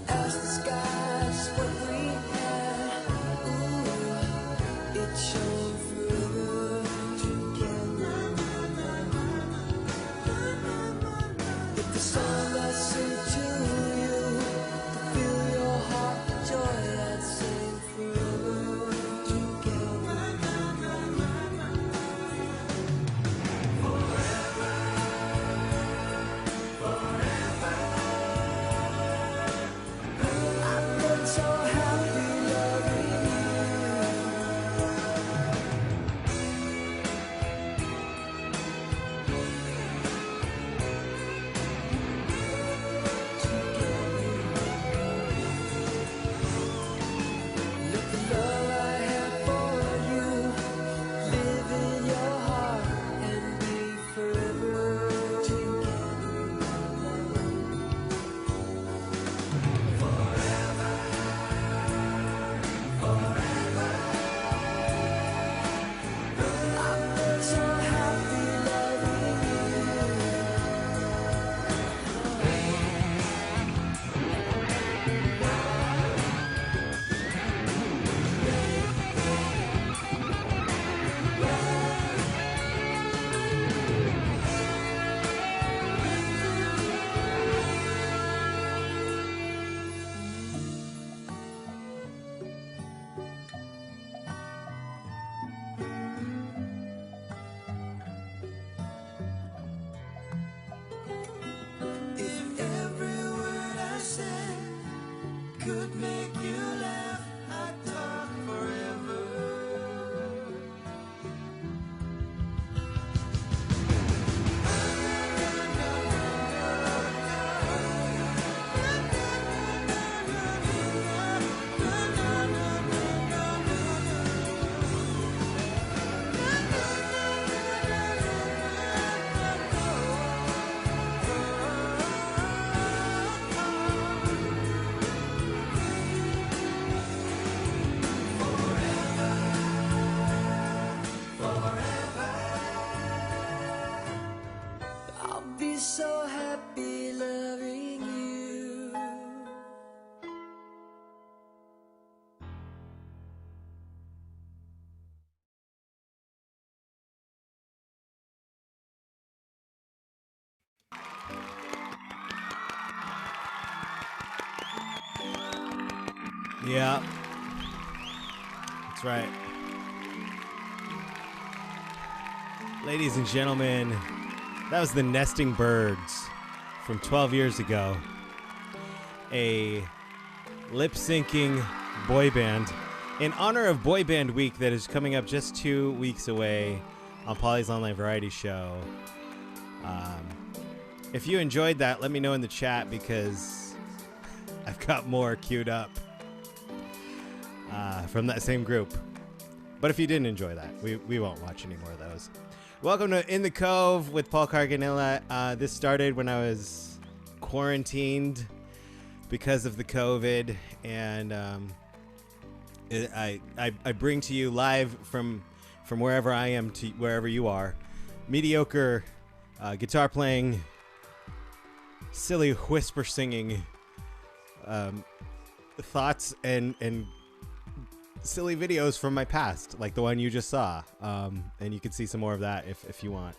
Ask the skies what we had. Ooh, it shone forever together. If the song I sing to you, to fill your heart with joy, I'd sing forever together. I've been so happy loving Let the love I have for you live in your heart and be forever together. I've been so happy loving If every word I said could make you laugh, I'd talk forever. I'll be so happy loving you. Yeah, that's right. Ladies and gentlemen, that was the Nesting Birds from 12 years ago. A lip-syncing boy band in honor of Boy Band Week that is coming up just 2 weeks away on Polly's Online Variety Show. If you enjoyed that, let me know in the chat because I've got more queued up from that same group. But if you didn't enjoy that, we won't watch any more of those. Welcome to In the Cove with Paul Carganilla. This started when I was quarantined because of the COVID, and I bring to you live from wherever I am to wherever you are, mediocre guitar playing, silly whisper singing, thoughts and silly videos from my past, like the one you just saw. And you can see some more of that if you want.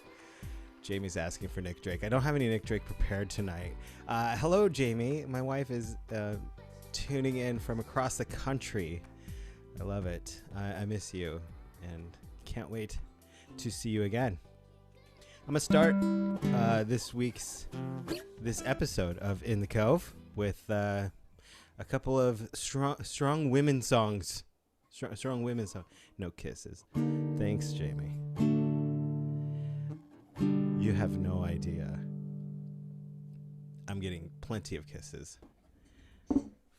Jamie's asking for Nick Drake. I don't have any Nick Drake prepared tonight. Hello, Jamie. My wife is tuning in from across the country. I love it. I miss you and can't wait to see you again. I'm going to start this episode of In the Cove with a couple of strong women songs. Strong women songs. No kisses. Thanks, Jamie. You have no idea. I'm getting plenty of kisses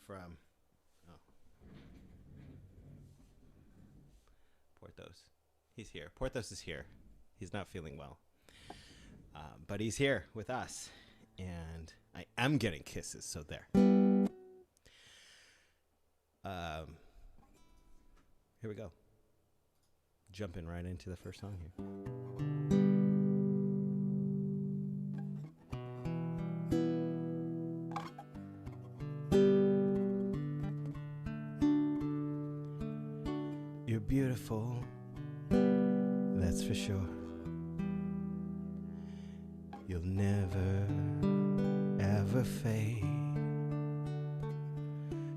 from Porthos. He's here. Porthos is here. He's not feeling well. But he's here with us. And I am getting kisses, so there. Here we go. Jumping right into the first song here. beautiful, that's for sure. You'll never, ever fade.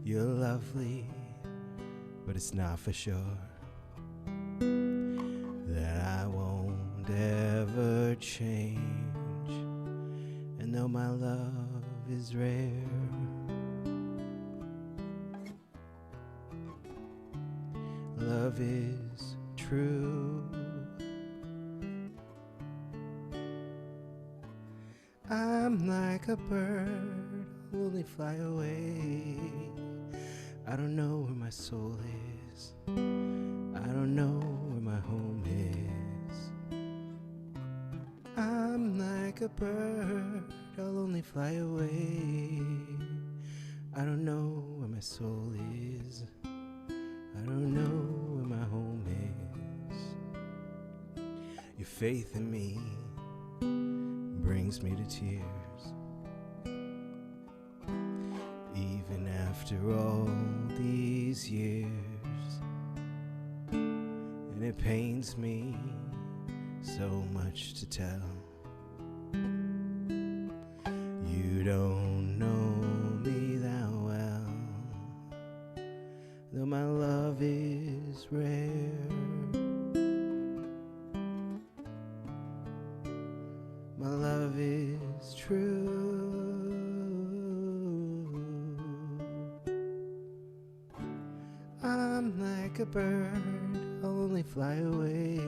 You're lovely, but it's not for sure that I won't ever change. And though my love is rare, love is true. I'm like a bird, I'll only fly away. I don't know where my soul is. I don't know where my home is. I'm like a bird, I'll only fly away. I don't know where my soul is. I don't know where my home is. Your faith in me brings me to tears. Even after all these years, and it pains me so much to tell. You don't know me that well, though my love is rare. My love is true. I'm like a bird, I'll only fly away.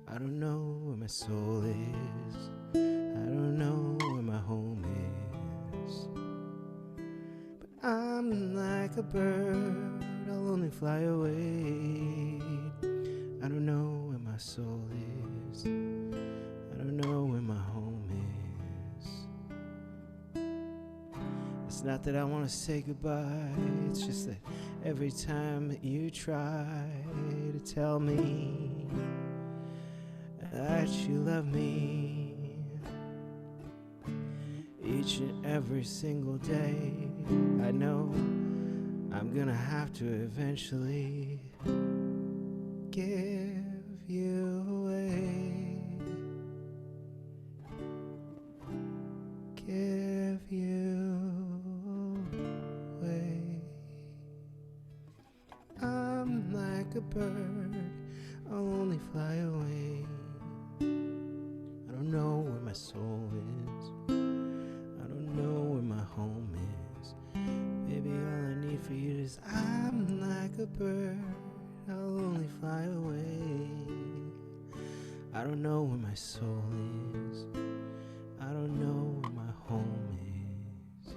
I don't know where my soul is. I don't know where my home is. But I'm like a bird, I'll only fly away. I don't know where my soul is. I don't know where my home is. It's not that I want to say goodbye, it's just that every time that you try to tell me that you love me, each and every single day, I know I'm gonna have to eventually give you away. Give you away. I'm like a bird, I'll only fly away. I don't know where my soul is. I don't know where my home is. Baby, all I need for you is I'm like a bird, I'll only fly away. I don't know where my soul is. I don't know where my home is.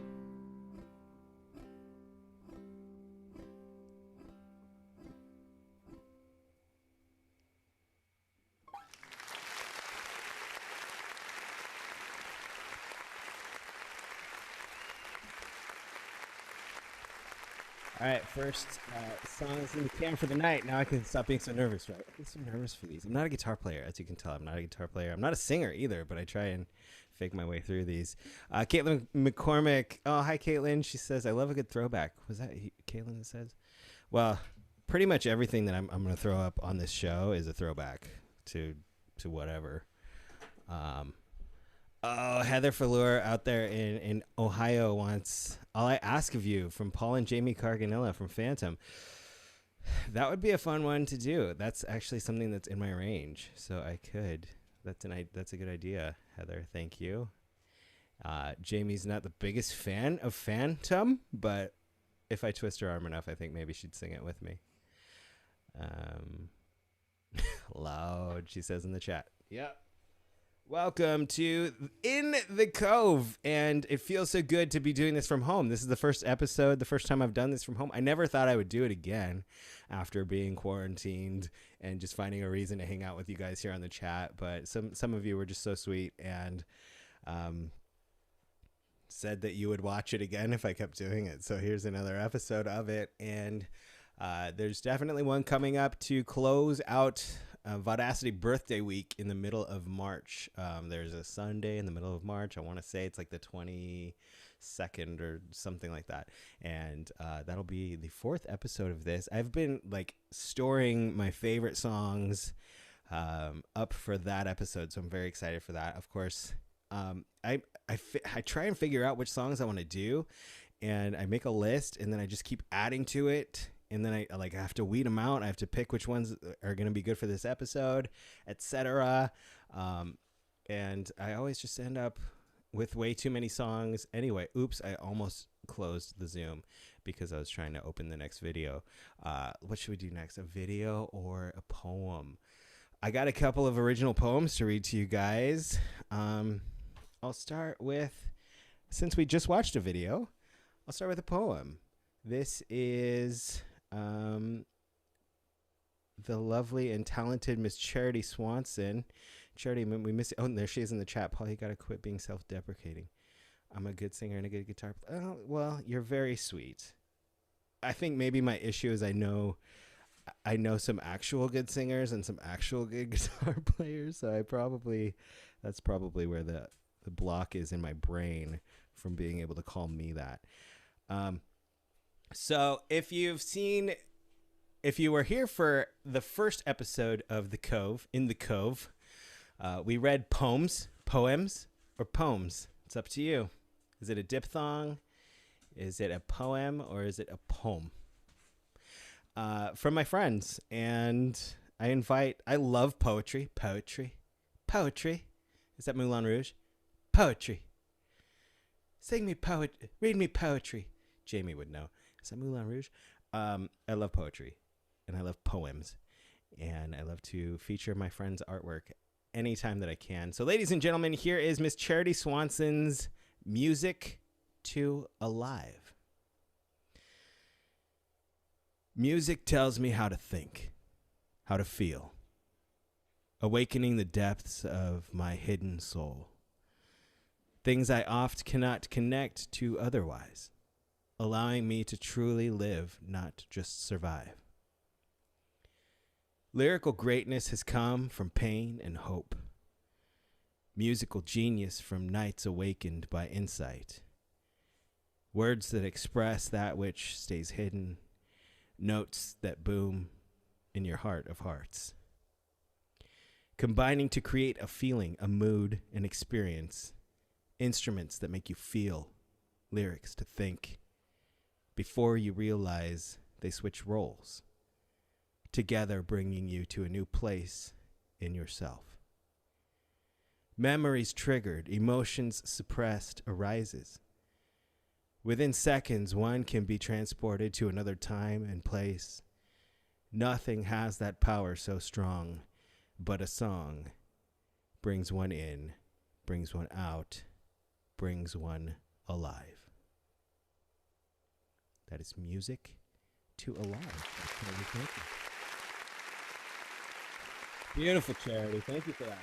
All right, first song is in the can for the night. Now I can stop being so nervous, right? I'm so nervous for these. I'm not a guitar player, as you can tell. I'm not a guitar player. I'm not a singer either, but I try and fake my way through these. Caitlin McCormick. Oh, hi, Caitlin. She says, I love a good throwback. Was that Caitlin that says? Well, pretty much everything that I'm going to throw up on this show is a throwback to whatever. Oh, Heather Fallour out there in Ohio wants All I Ask of You from Paul and Jamie Carganilla from Phantom. That would be a fun one to do. That's actually something that's in my range, so I could. That's a good idea, Heather. Thank you. Jamie's not the biggest fan of Phantom, but if I twist her arm enough, I think maybe she'd sing it with me. Loud, she says in the chat. Yep. Welcome to In the Cove, and it feels so good to be doing this from home. This is the first episode, the first time I've done this from home. I never thought I would do it again after being quarantined and just finding a reason to hang out with you guys here on the chat, but some of you were just so sweet and said that you would watch it again if I kept doing it. So here's another episode of it, and there's definitely one coming up to close out Vaudacity birthday week in the middle of March. There's a Sunday in the middle of March. I want to say it's like the 2nd or something like that. And that'll be the 4th episode of this. I've been like storing my favorite songs up for that episode, so I'm very excited for that. Of course, I try and figure out which songs I want to do, and I make a list, and then I just keep adding to it, and then I have to weed them out. I have to pick which ones are going to be good for this episode, etc. And I always just end up with way too many songs. Anyway, oops, I almost closed the Zoom because I was trying to open the next video. What should we do next? A video or a poem? I got a couple of original poems to read to you guys. I'll start with, since we just watched a video, I'll start with a poem. This is the lovely and talented Miss Charity Swanson. Charity, we miss you. Oh, there she is in the chat. Paul, you got to quit being self-deprecating. I'm a good singer and a good guitar player. Oh, well, you're very sweet. I think maybe my issue is I know some actual good singers and some actual good guitar players, so that's probably where the block is in my brain from being able to call me that. So if you were here for the first episode of The Cove, in The Cove, we read poems, or poems. It's up to you. Is it a diphthong? Is it a poem, or is it a poem? From my friends, and I love poetry. Is that Moulin Rouge? Poetry. Sing me poetry. Read me poetry. Jamie would know. Is that Moulin Rouge? I love poetry, and I love poems, and I love to feature my friends' artwork anytime that I can. So, ladies and gentlemen, here is Miss Charity Swanson's Music to Alive. Music tells me how to think, how to feel, awakening the depths of my hidden soul. Things I oft cannot connect to otherwise, allowing me to truly live, not just survive. Lyrical greatness has come from pain and hope. Musical genius from nights awakened by insight. Words that express that which stays hidden. Notes that boom in your heart of hearts. Combining to create a feeling, a mood, an experience. Instruments that make you feel. Lyrics to think. Before you realize they switch roles. Together bringing you to a new place in yourself. Memories triggered, emotions suppressed arises. Within seconds, one can be transported to another time and place. Nothing has that power so strong, but a song brings one in, brings one out, brings one alive. That is Music to Alive. Beautiful, Charity. Thank you for that.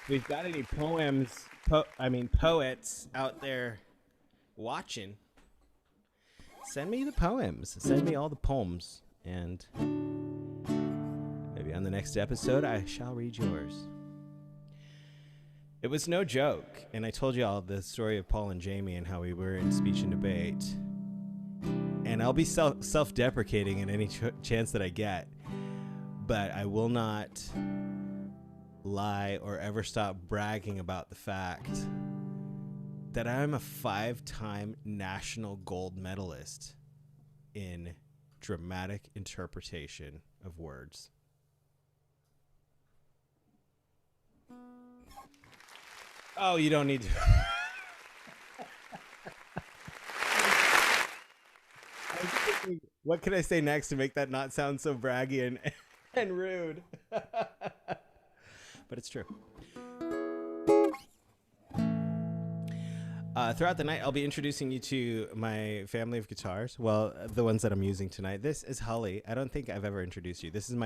If we've got any poets out there watching, send me the poems. Send me all the poems. And maybe on the next episode, I shall read yours. It was no joke. And I told you all the story of Paul and Jamie and how we were in speech and debate. And I'll be self-deprecating in any chance that I get. But I will not lie or ever stop bragging about the fact that I'm a 5-time national gold medalist in dramatic interpretation of words. Oh, you don't need to. What can I say next to make that not sound so braggy and rude? But it's true. Throughout the night, I'll be introducing you to my family of guitars. Well, the ones that I'm using tonight. This is Holly. I don't think I've ever introduced you. This is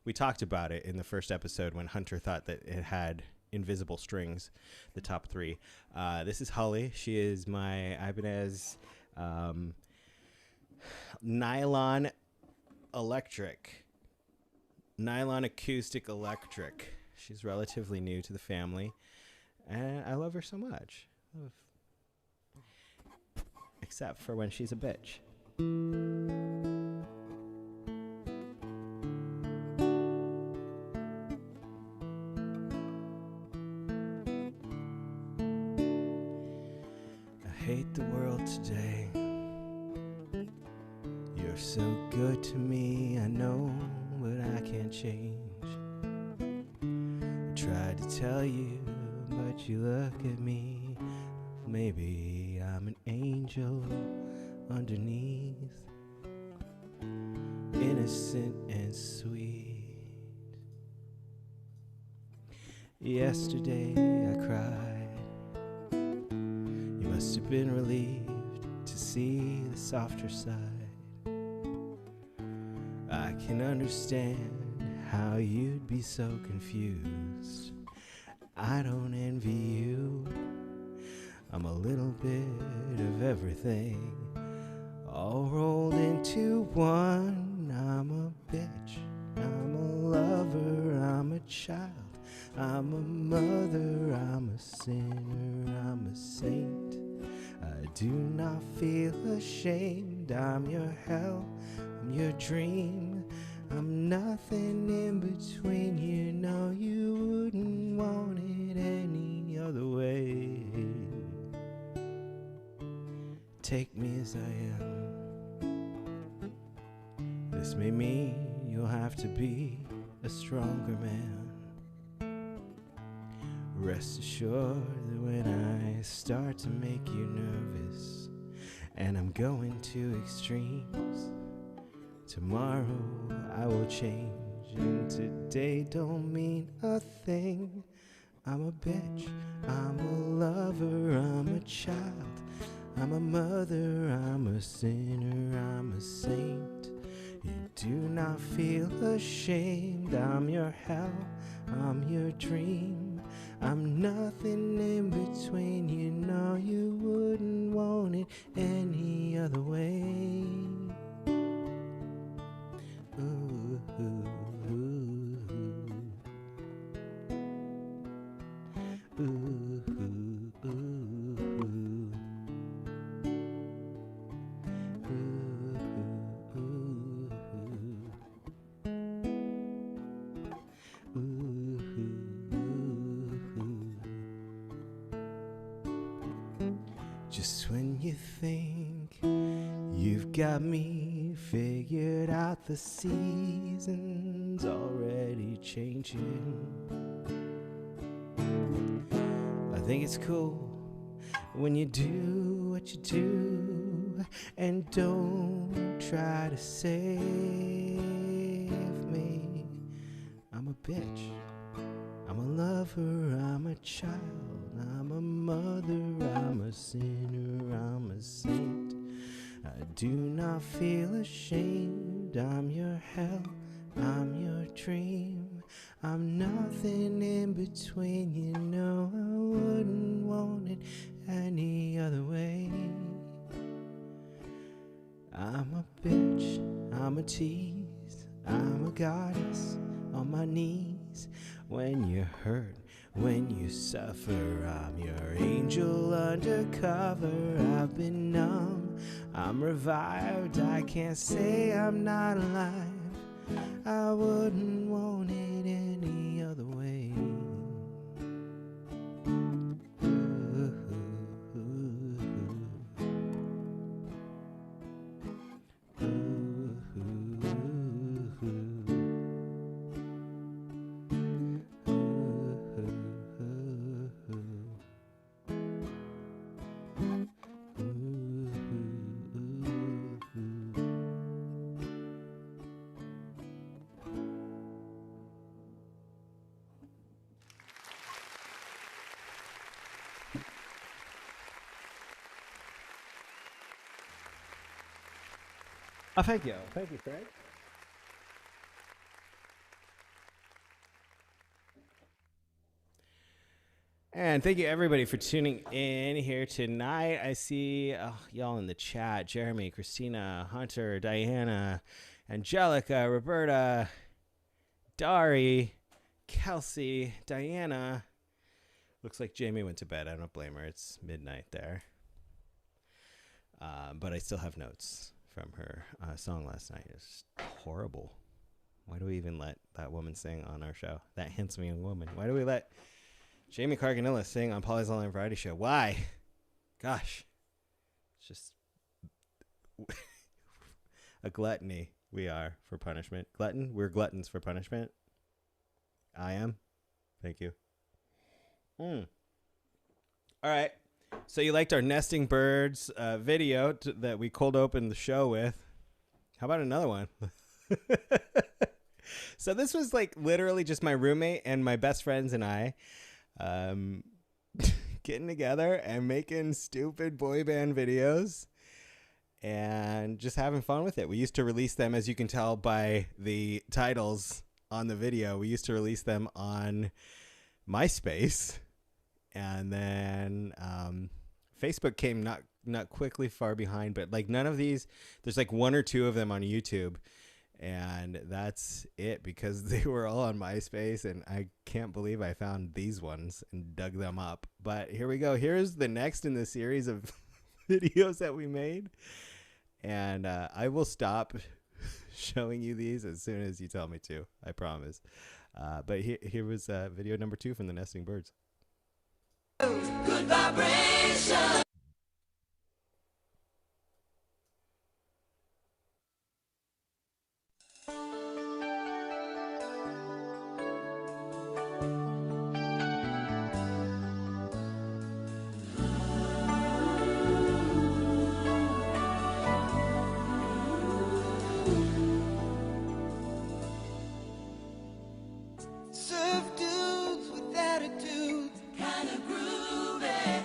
we talked about it in the first episode when Hunter thought that it had invisible strings, the top 3. This is Holly. She is my Ibanez nylon acoustic electric She's relatively new to the family, and I love her so much. Except for when she's a bitch. I hate the world today. You're so good to me, I know, but I can't change. I tried to tell you, but you look at me. Maybe I'm an angel underneath, innocent and sweet. Yesterday I cried. You must have been relieved to see the softer side. I can understand how you'd be so confused. I don't envy you. I'm a little bit of everything, all rolled into one. I'm a bitch, I'm a lover, I'm a child, I'm a mother, I'm a sinner, I'm a saint. I do not feel ashamed. I'm your hell, I'm your dream, I'm nothing in between. You know you wouldn't want it any other way. Take me as I am. This may mean you'll have to be a stronger man. Rest assured that when I start to make you nervous, and I'm going to extremes, tomorrow I will change, and today don't mean a thing. I'm a bitch, I'm a lover, I'm a child, I'm a mother, I'm a sinner, I'm a saint. You do not feel ashamed. I'm your hell, I'm your dream, I'm nothing in between. You know you wouldn't want it any other way. Ooh, ooh, ooh, ooh, ooh, ooh. Just when you think you've got me figured out, the season's already changing. I think it's cool when you do what you do and don't try to save me. I'm a bitch, I'm a lover, I'm a child, I'm a mother, I'm a sinner, I'm a saint. I do not feel ashamed. I'm your hell, I'm your dream, I'm nothing in between. You know I wouldn't want it any other way. I'm a bitch, I'm a tease, I'm a goddess on my knees. When you hurt, when you suffer, I'm your angel undercover. I've been numb, I'm revived, I can't say I'm not alive. I wouldn't want it any other way. Oh, thank you. Thank you, Fred. And thank you, everybody, for tuning in here tonight. I see y'all in the chat. Jeremy, Christina, Hunter, Diana, Angelica, Roberta, Dari, Kelsey, Diana. Looks like Jamie went to bed. I don't blame her. It's midnight there. But I still have notes from her song last night. It's horrible. Why do we even let that woman sing on our show? That handsome young woman. Why do we let Jamie Carganilla sing on Polly's Online Variety Show? Why? Gosh. It's just a gluttony we are for punishment. Glutton? We're gluttons for punishment. I am. Thank you. All right. So you liked our nesting birds video that we cold opened the show with. How about another one? So this was like literally just my roommate and my best friends and I getting together and making stupid boy band videos and just having fun with it. We used to release them, as you can tell by the titles on the video, we used to release them on MySpace. And then Facebook came not quickly far behind, but like none of these, there's like one or two of them on YouTube. And that's it, because they were all on MySpace, and I can't believe I found these ones and dug them up. But here we go. Here's the next in the series of videos that we made. And I will stop showing you these as soon as you tell me to. I promise. But here was video number 2 from the Nesting Birds. Good vibration. Surf dudes with attitude, kinda groovy.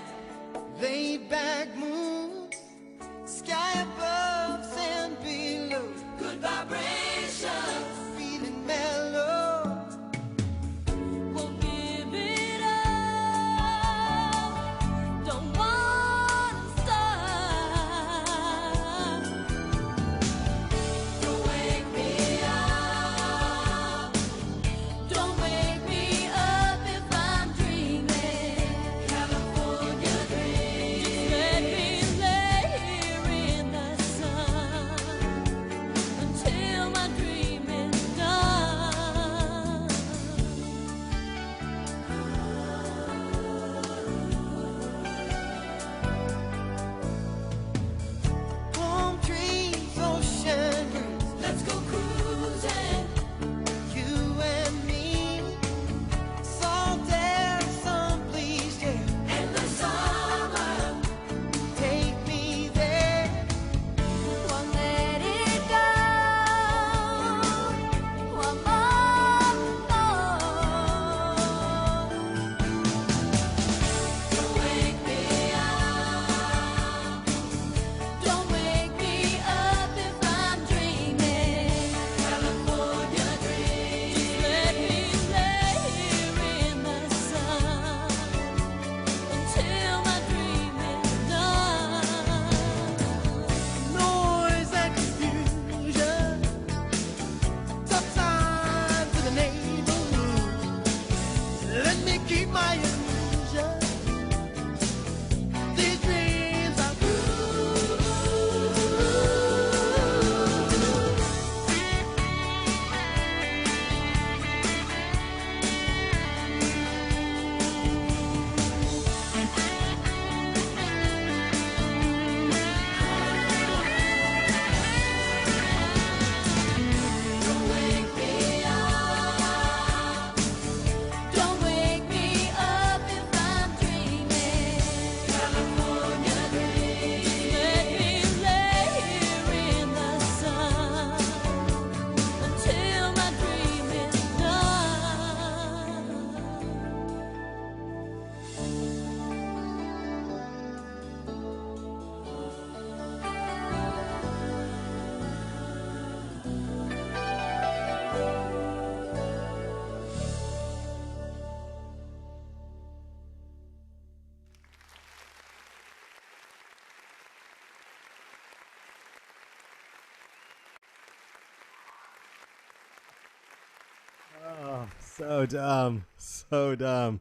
So dumb. So dumb.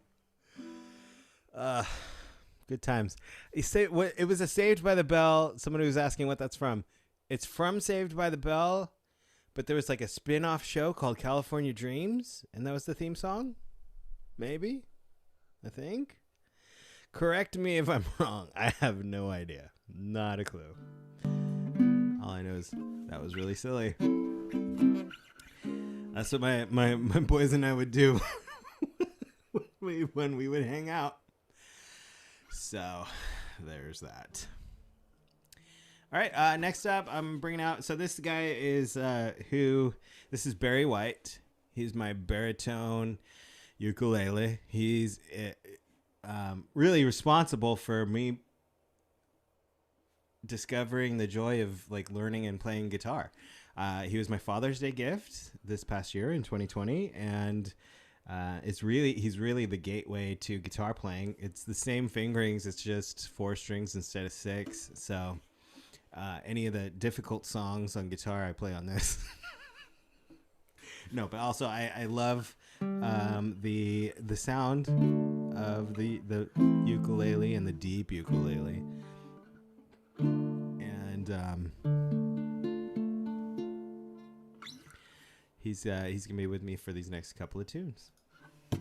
Good times. It was a Saved by the Bell. Someone who was asking what that's from. It's from Saved by the Bell, but there was like a spin-off show called California Dreams, and that was the theme song? Maybe? I think? Correct me if I'm wrong. I have no idea. Not a clue. All I know is that was really silly. That's what my boys and I would do when we would hang out. So, there's that. All right, next up, I'm bringing out... So this guy is this is Barry White. He's my baritone ukulele. He's really responsible for me discovering the joy of like learning and playing guitar. He was my Father's Day gift this past year in 2020, and he's really the gateway to guitar playing. It's the same fingerings, it's just 4 strings instead of 6. So any of the difficult songs on guitar, I play on this. No, but also I love the sound of the ukulele and the deep ukulele, and he's gonna be with me for these next couple of tunes. If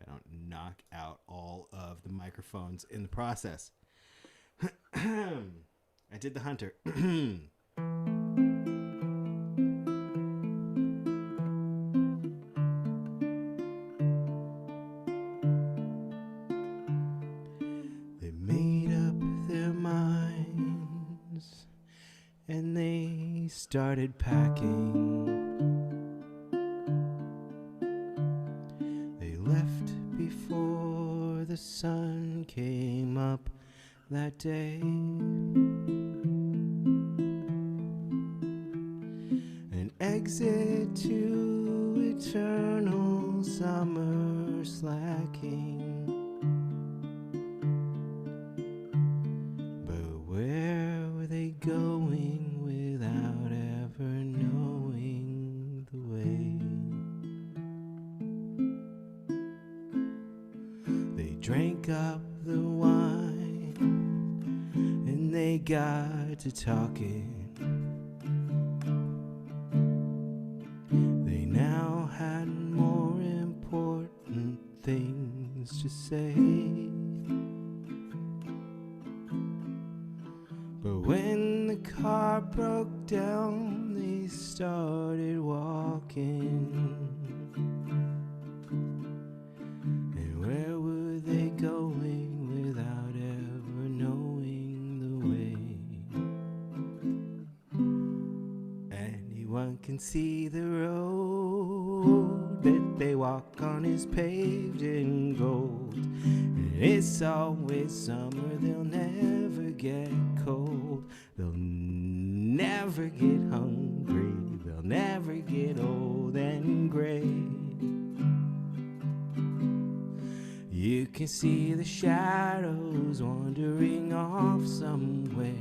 I don't knock out all of the microphones in the process. I did the Hunter. They made up their minds and they started packing. They left before the sun came up that day. An exit to eternal summer slacking. But where were they going without ever knowing the way? They drank up the wine and they got to talking. They now had more important things to say. But when the car broke down, they started walking. And where were they going without ever knowing the way? Anyone can see the road that they walk on is paved in gold. And it's always summer, they'll never get cold. They'll never get hungry, they'll never get old and gray. You can see the shadows wandering off somewhere.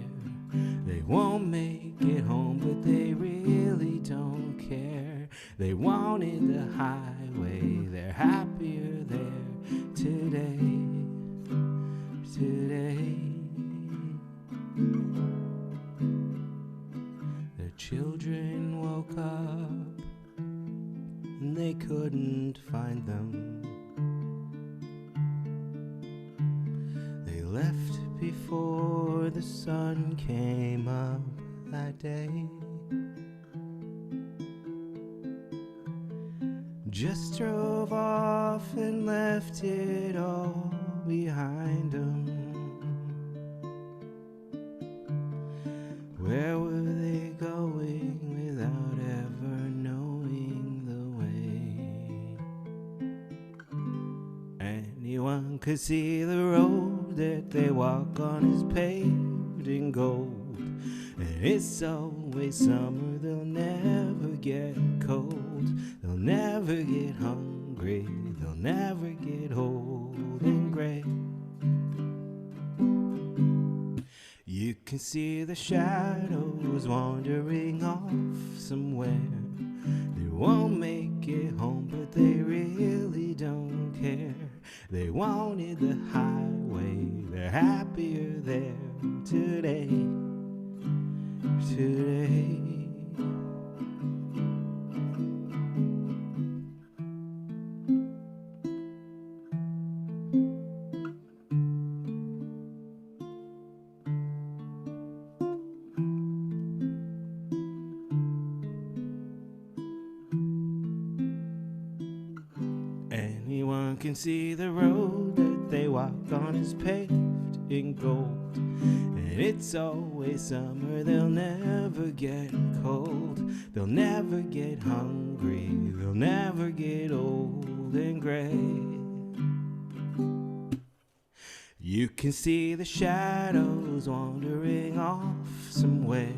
They won't make it home, but they really don't care. They wanted the highway, they're happier there today. Their children woke up and they couldn't find them. They left before the sun came up that day. Just drove off and left it all behind them. Where were they going without ever knowing the way? Anyone could see the road that they walk on is paved in gold. And it's always summer, they'll never get cold. They'll never get hungry, they'll never get old and gray. You can see the shadows wandering off somewhere. They won't make it home, but they really don't care. They wanted the highway, they're happier there today. Today. Anyone can see the road that they walk on is paved in gold. And it's always summer, they'll never get cold. They'll never get hungry, they'll never get old and gray. You can see the shadows wandering off somewhere.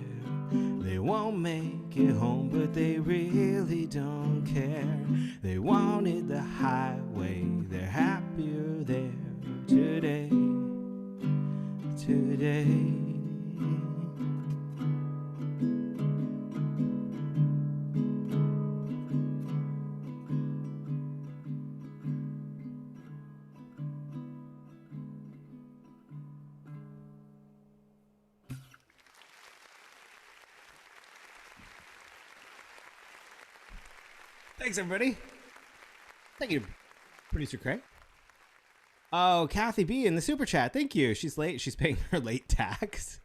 They won't make it home, but they really don't care. They wanted the highway, they're happier there today. Today. Thanks, everybody. Thank you, producer Craig. Oh, Kathy B in the super chat. Thank you. She's late. She's paying her late tax.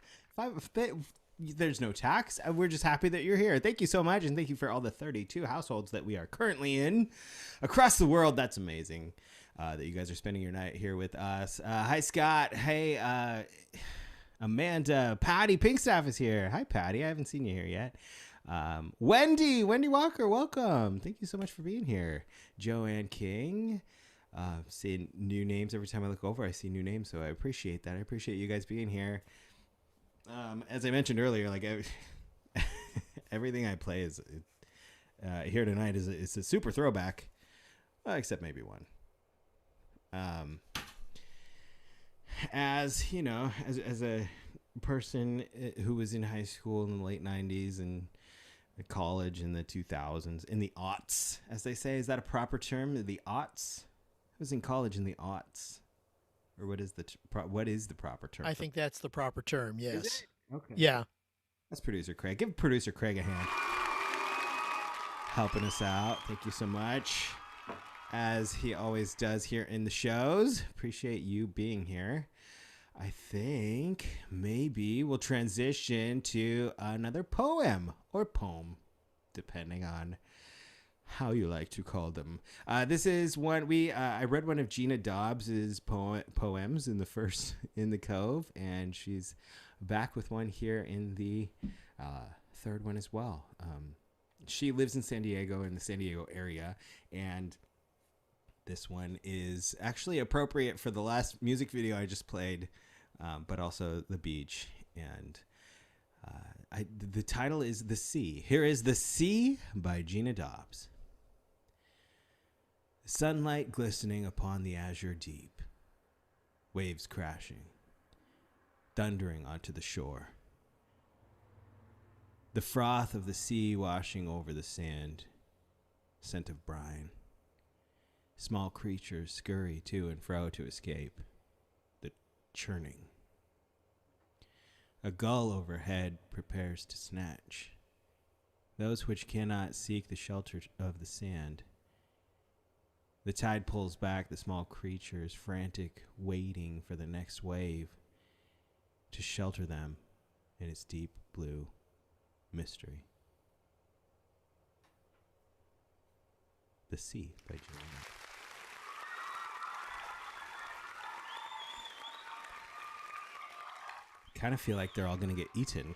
There's no tax. We're just happy that you're here. Thank you so much. And thank you for all the 32 households that we are currently in across the world. That's amazing that you guys are spending your night here with us. Hi, Scott. Hey, Amanda. Patty Pinkstaff is here. Hi, Patty. I haven't seen you here yet. Wendy Walker, welcome. Thank you so much for being here. Joanne King, seeing new names every time I look over. I see new names, so I appreciate that. I appreciate you guys being here. As I mentioned earlier, like everything I play is here tonight is a super throwback, except maybe one. As you know, as a person who was in high school in the late 90s and college in the 2000s, in the aughts, as they say. Is that a proper term? The aughts? I was in college in the aughts. Or what is the proper term? I think that's the proper term, yes. Okay. Yeah. That's producer Craig. Give producer Craig a hand. Helping us out. Thank you so much. As he always does here in the shows. Appreciate you being here. I think maybe we'll transition to another poem or poem, depending on how you like to call them. This is one I read one of Gina Dobbs's poems in the Cove, and she's back with one here in the third one as well. She lives in San Diego, in the San Diego area, and this one is actually appropriate for the last music video I just played, but also the beach. And the title is The Sea. Here is The Sea by Gina Dobbs. Sunlight glistening upon the azure deep, waves crashing, thundering onto the shore. The froth of the sea washing over the sand, scent of brine. Small creatures scurry to and fro to escape. The churning. A gull overhead prepares to snatch. Those which cannot seek the shelter of the sand. The tide pulls back the small creatures, frantic, waiting for the next wave to shelter them in its deep blue mystery. The Sea by Gina Dobbs. Kind of feel like they're all going to get eaten.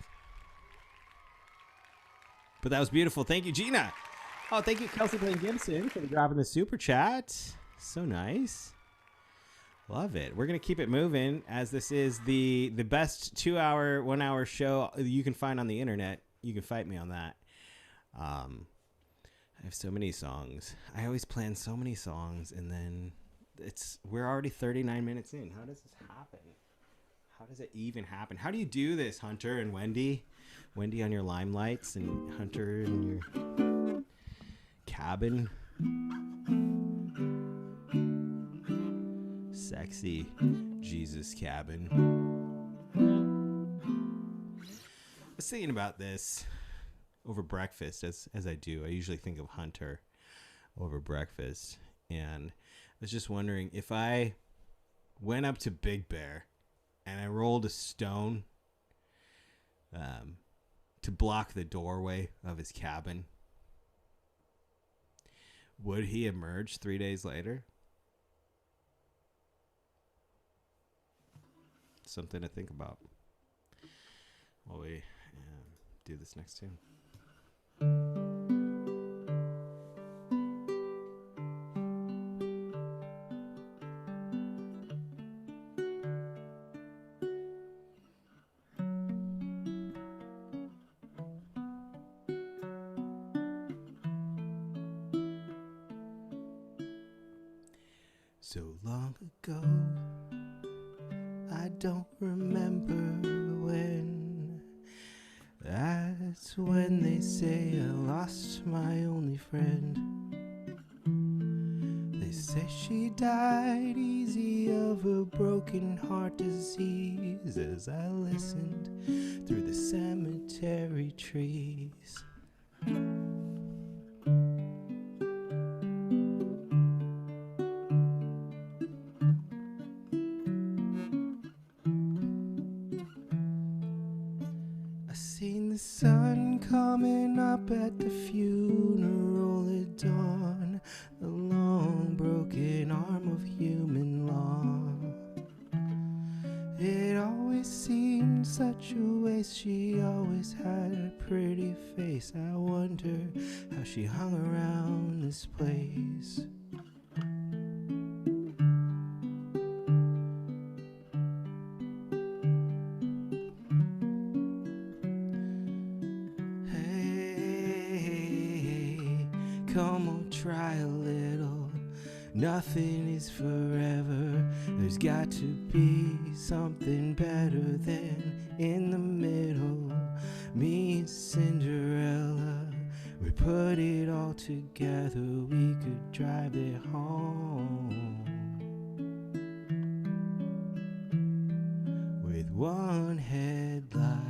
But that was beautiful. Thank you, Gina. Oh, thank you, Kelsey Blaine Gibson, for dropping the super chat. So nice. Love it. We're going to keep it moving, as this is the best 2-hour, 1-hour show you can find on the internet. You can fight me on that. I have so many songs. I always plan so many songs, and then we're already 39 minutes in. How does this happen? How does it even happen? How do you do this, Hunter and Wendy? Wendy on your limelights and Hunter and your... cabin. Sexy Jesus cabin. I was thinking about this over breakfast, as I do. I usually think of Hunter over breakfast. And I was just wondering if I went up to Big Bear and I rolled a stone to block the doorway of his cabin, would he emerge 3 days later? Something to think about while we do this next tune. So long ago, I don't remember when. That's when they say I lost my only friend. They say she died easy of a broken heart disease as I listened through the cemetery trees. The sun coming up at the funeral at dawn, the long broken arm of human law. It always seemed such a waste, she always had a pretty face. I wonder how she hung around this place. Come on, try a little. Nothing is forever. There's got to be something better than in the middle. Me and Cinderella, we put it all together. We could drive it home with one headlight.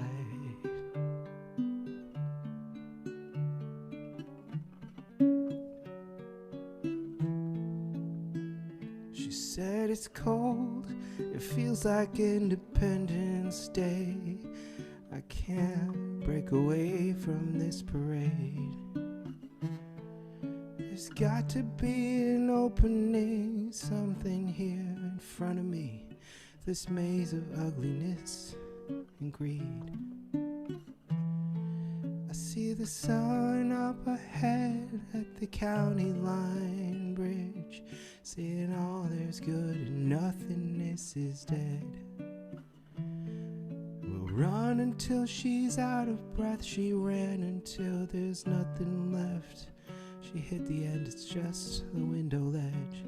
Said it's cold, it feels like Independence Day. I can't break away from this parade. There's got to be an opening, something here in front of me. This maze of ugliness and greed. I see the sun up ahead at the county line bridge, seeing all there's good and nothingness is dead. We'll run until she's out of breath. She ran until there's nothing left. She hit the end, it's just the window ledge.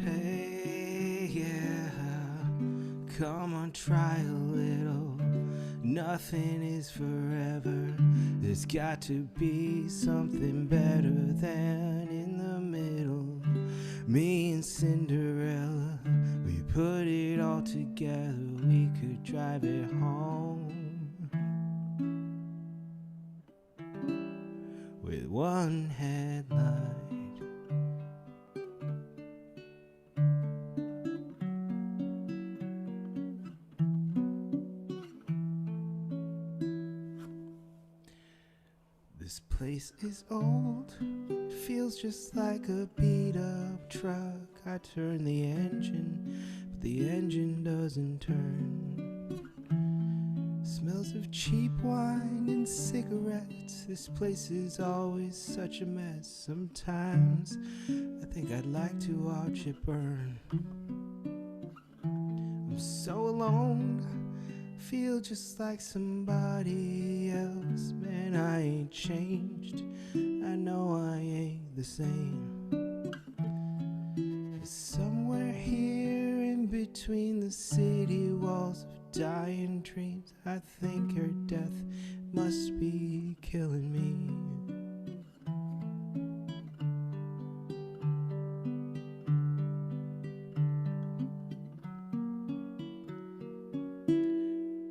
Hey, yeah, come on, try a little. Nothing is forever. There's got to be something better than in the middle. Me and Cinderella, we put it all together. We could drive it home with one headlight. This place is old, it feels just like a beat up truck. I turn the engine, but the engine doesn't turn. Smells of cheap wine and cigarettes. This place is always such a mess. Sometimes I think I'd like to watch it burn. I'm so alone, feel just like somebody else. Man, I ain't changed, I know I ain't the same. Somewhere here in between between the city walls of dying dreams. I think her death must be killing me.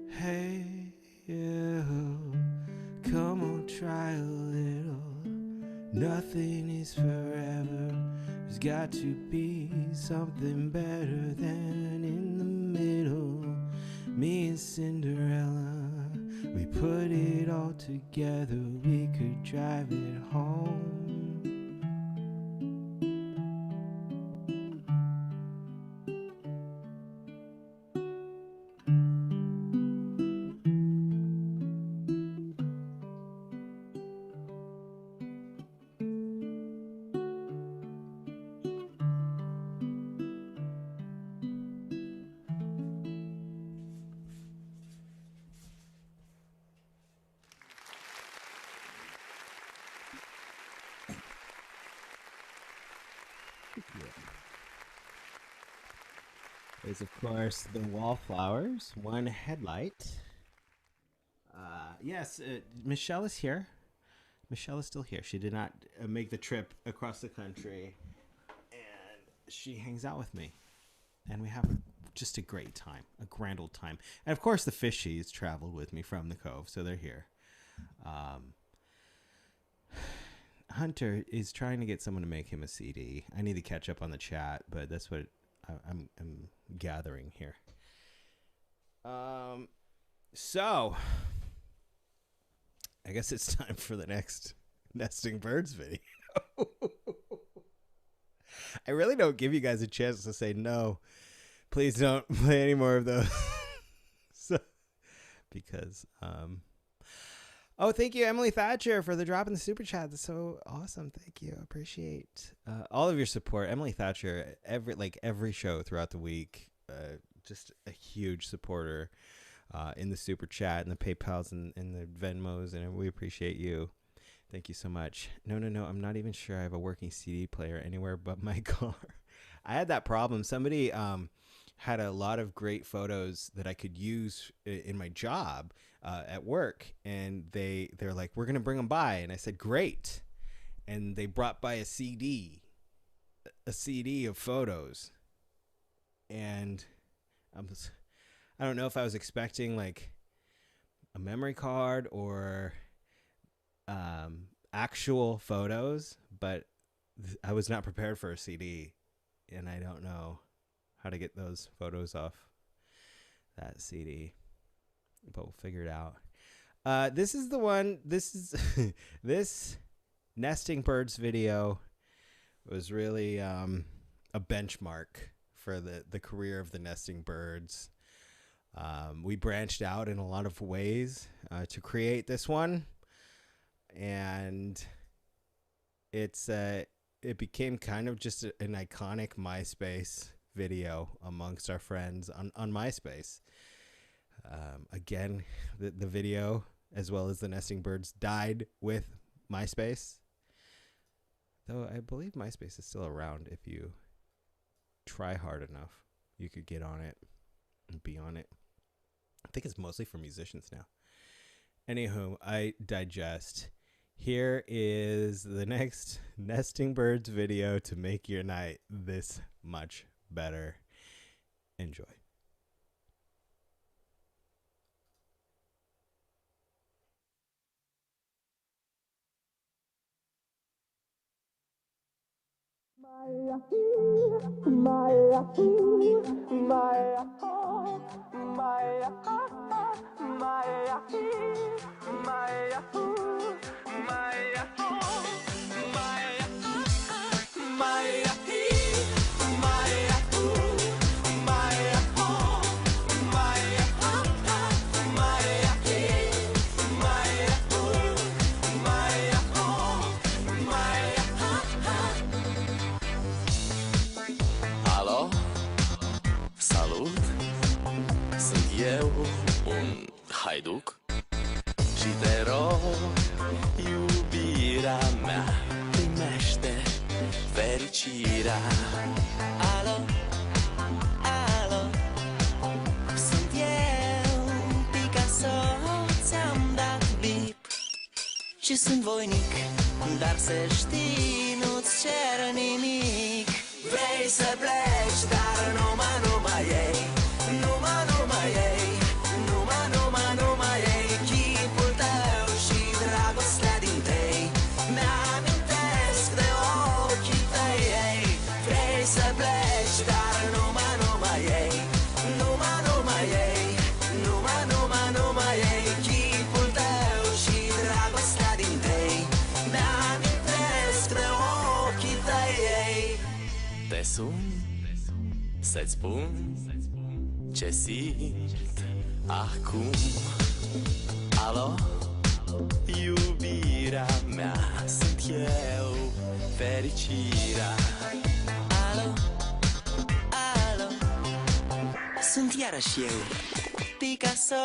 Hey, you, come on, try a little. Nothing is forever. There's got to be something better than in the middle. Me and Cinderella, we put it all together. We could drive it home. Is of course the wallflowers, one headlight. Yes, Michelle is here. Michelle is still here. She did not make the trip across the country, and she hangs out with me, and we have just a great time, a grand old time. And of course the fishies traveled with me from the Cove, so they're here. Hunter is trying to get someone to make him a CD. I need to catch up on the chat, but that's what I'm gathering here. So I guess it's time for the next nesting birds video. I really don't give you guys a chance to say no. Please don't play any more of those. So, because oh, thank you, Emily Thatcher, for the drop in the super chat. That's so awesome. Thank you. I appreciate all of your support. Emily Thatcher, every show throughout the week, just a huge supporter in the super chat and the PayPals and the Venmos, and we appreciate you. Thank you so much. No, I'm not even sure I have a working CD player anywhere but my car. I had that problem. Somebody had a lot of great photos that I could use in my job at work, and they're like, we're gonna bring them by, and I said great, and they brought by a CD of photos, and I don't know if I was expecting like a memory card or actual photos, but I was not prepared for a CD, and I don't know how to get those photos off that CD, but we'll figure it out. This is the one. This is this nesting birds video was really a benchmark for the career of the nesting birds. We branched out in a lot of ways to create this one, and it became kind of just an iconic MySpace video amongst our friends on MySpace. Again, the video, as well as the nesting birds, died with MySpace, though I believe MySpace is still around. If you try hard enough, you could get on it and be on it. I think it's mostly for musicians now. Anywho, I digest. Here is the next nesting birds video to make your night this much better. Enjoy. Alo? Salut? Sunt eu, un haiduc, și te rog, iubirea mea, primește fericirea. Alo? Alo? Și sunt voinic, dar să știi, nu-ți cer nimic. Vrei să pleci, dar numai ei, numai ei, numai ei. Chipul tău și dragostea din tei mi-amintesc de ochii tăi, ei. Vrei să pleci, dar numai ei, numai ei, numai ei. Chipul tău și dragostea din tei mi-amintesc de ochii tăi, ei. Te sun să-ți spun ce simt acum. Alo, iubirea mea, sunt eu, fericirea. Alo, alo, sunt iarăși eu, Picasso,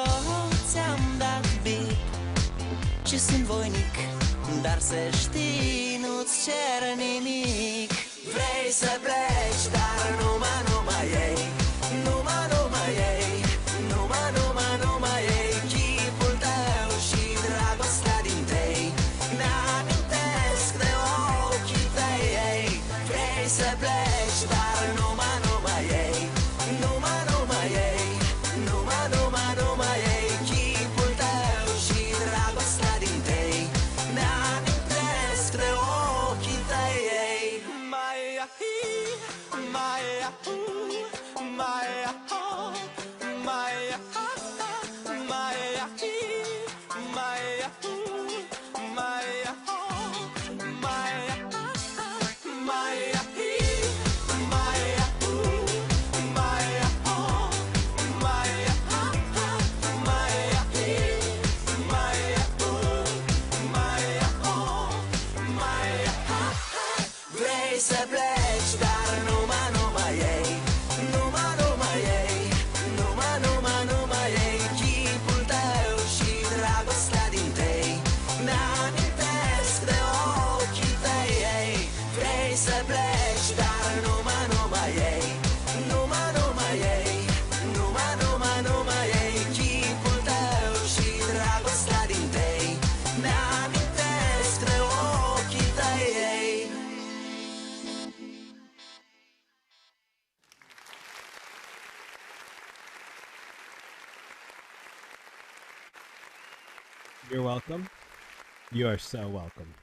ți-am dat bip. Și sunt voinic, dar să știi, nu-ți cer nimic. Vrei să pleci, dar numai ei, numai ei, numai ei. Chipul tău și dragostea din tei mi-amintesc de ochii tăi, ei. Vrei să pleci, dar numai ei, numai ei, numai ei. Chipul tău și dragostea din tei mi-amintesc de ochii tăi, ei. Vrei să pleci, dar numai ei, numai ei, numai ei. Chipul tău și dragostea din tei mi-amintesc de ochii tăi, ei. Vrei să pleci, dar numai ei, numai ei, numai ei. Chipul tău și dragostea din tei mi-amintesc de ochii tăi, ei. You're welcome. You are so welcome.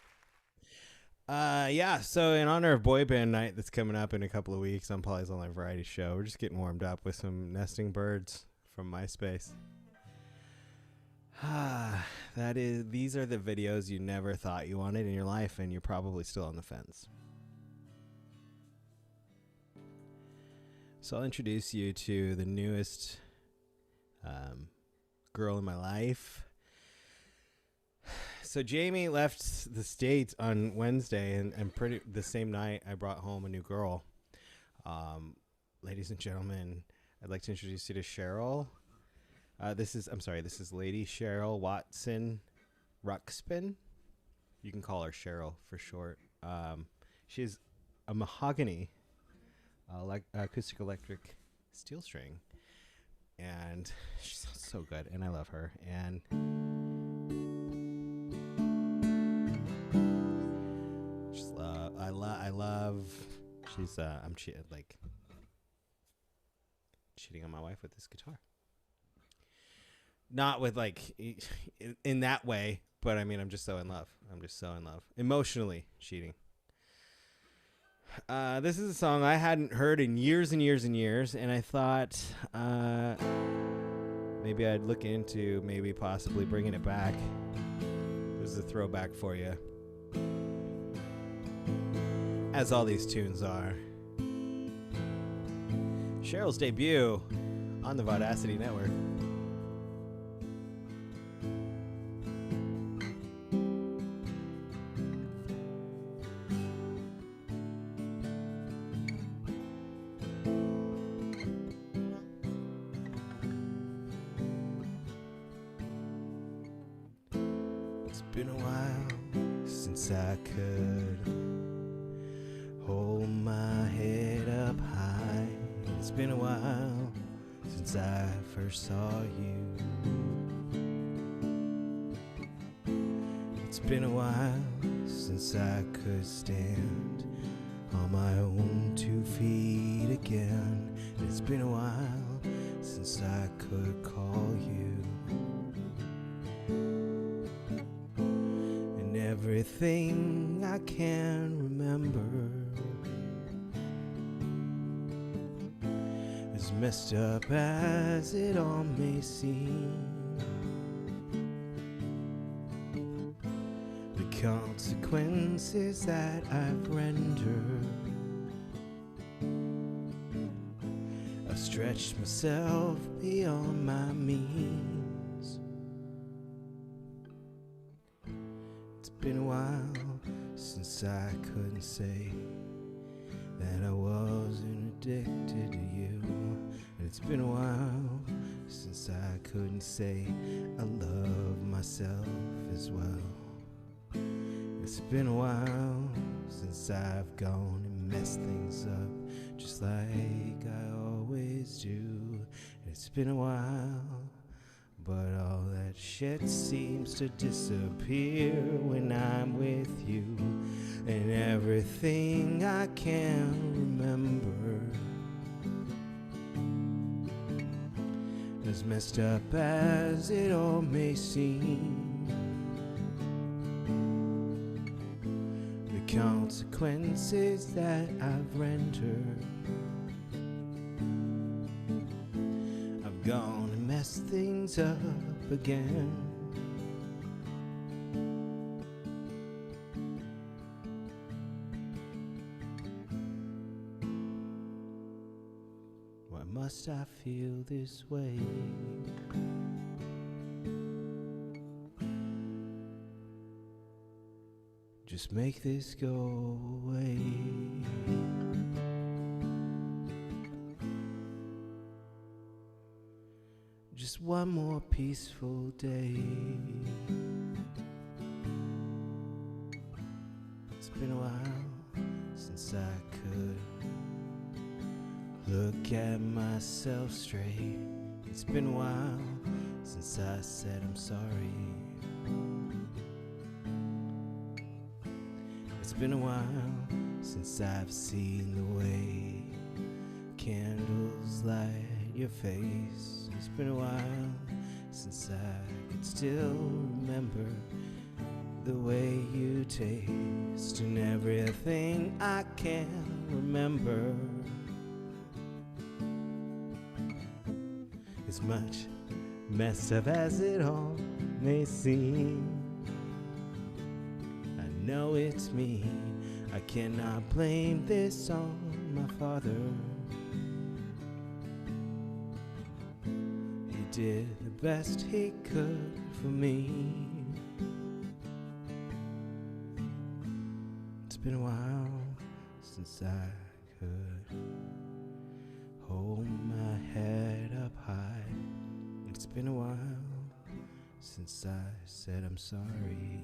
Yeah, so in honor of Boy Band Night that's coming up in a couple of weeks on Polly's Online Variety Show, we're just getting warmed up with some nesting birds from MySpace. These are the videos you never thought you wanted in your life, and you're probably still on the fence. So I'll introduce you to the newest girl in my life. So Jamie left the States on Wednesday, and pretty the same night I brought home a new girl. Ladies and gentlemen, I'd like to introduce you to Cheryl. This is Lady Cheryl Watson Ruxpin. You can call her Cheryl for short. She's a mahogany acoustic electric steel string, and she sounds so good, and I love her. And I love. She's I'm cheating on my wife with this guitar. Not with in that way, but I mean, I'm just so in love. Emotionally cheating. This is a song I hadn't heard in years and years and years, and I thought maybe I'd look into possibly bringing it back. This is a throwback for you, as all these tunes are. Cheryl's debut on the Vaudacity Network. It's been a while since I could hold my head up high. It's been a while since I first saw you. It's been a while since I could stand on my own 2 feet again. It's been a while since I could call you. And everything I can remember, as messed up as it all may seem, the consequences that I've rendered, I've stretched myself beyond my means. It's been a while since I couldn't say that I wasn't addicted to you. And it's been a while since I couldn't say I love myself as well. It's been a while since I've gone and messed things up just like I always do. And it's been a while, but all that shit seems to disappear when I'm with you. And everything I can remember, as messed up as it all may seem, the consequences that I've rendered, I've gone and messed things up again. Why must I feel this way? Just make this go away. Just one more peaceful day. It's been a while since I could look at myself straight. It's been a while since I said I'm sorry. It's been a while since I've seen the way candles light your face. It's been a while since I could still remember the way you taste, and everything I can remember, as much messed up as it all may seem. I know it's me, I cannot blame this on my father. He did the best he could for me. It's been a while since I could hold my head up high. It's been a while since I said I'm sorry.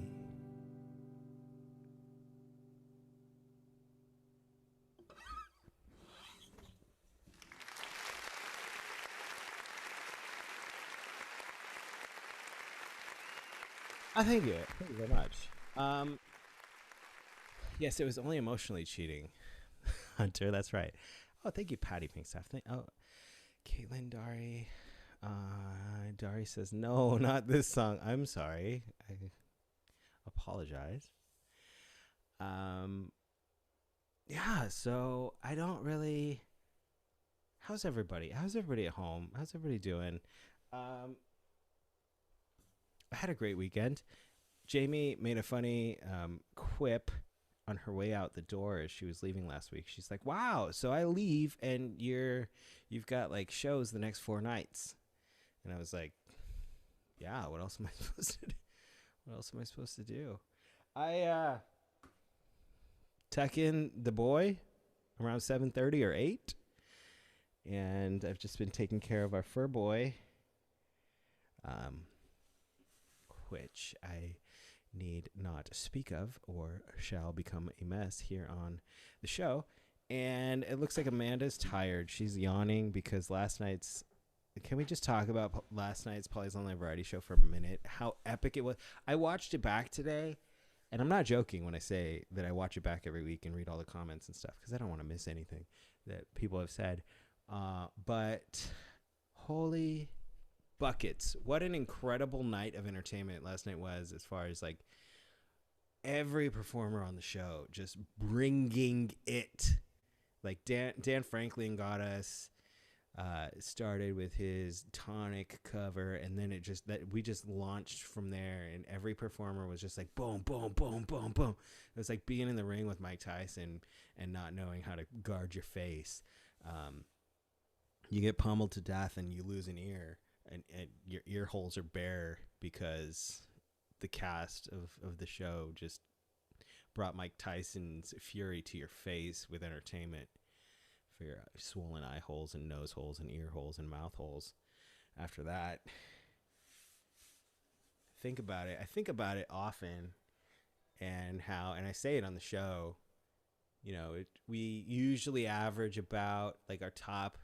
Thank you. Thank you very much. Yes, it was only emotionally cheating, Hunter. That's right. Oh, thank you, Patty Pinkstaff. Oh, Caitlin Dari. Dari says, no, not this song. I'm sorry. I apologize. Yeah, so I don't really... How's everybody? How's everybody at home? How's everybody doing? I had a great weekend. Jamie made a funny quip on her way out the door as she was leaving last week. She's like, wow, so I leave and you've got like shows the next 4 nights. And I was like, yeah, what else am I supposed to do? What else am I supposed to do? I tuck in the boy around 7:30 or 8. And I've just been taking care of our fur boy, which I need not speak of or shall become a mess here on the show. And it looks like Amanda's tired. She's yawning because last night's can we just talk about last night's Polly's Online Variety Show for a minute? How epic it was. I watched it back today, and I'm not joking when I say that I watch it back every week and read all the comments and stuff because I don't want to miss anything that people have said. But holy buckets, what an incredible night of entertainment last night was, as far as like every performer on the show just bringing it. Like Dan Franklin got us started with his Tonic cover, and then we just launched from there, and every performer was just like boom, boom, boom, boom, boom. It was like being in the ring with Mike Tyson and not knowing how to guard your face. You get pummeled to death and you lose an ear, and your ear holes are bare because the cast of the show just brought Mike Tyson's fury to your face with entertainment for your swollen eye holes and nose holes and ear holes and mouth holes. After that, think about it. I think about it often, and I say it on the show, you know, we usually average about, like, our top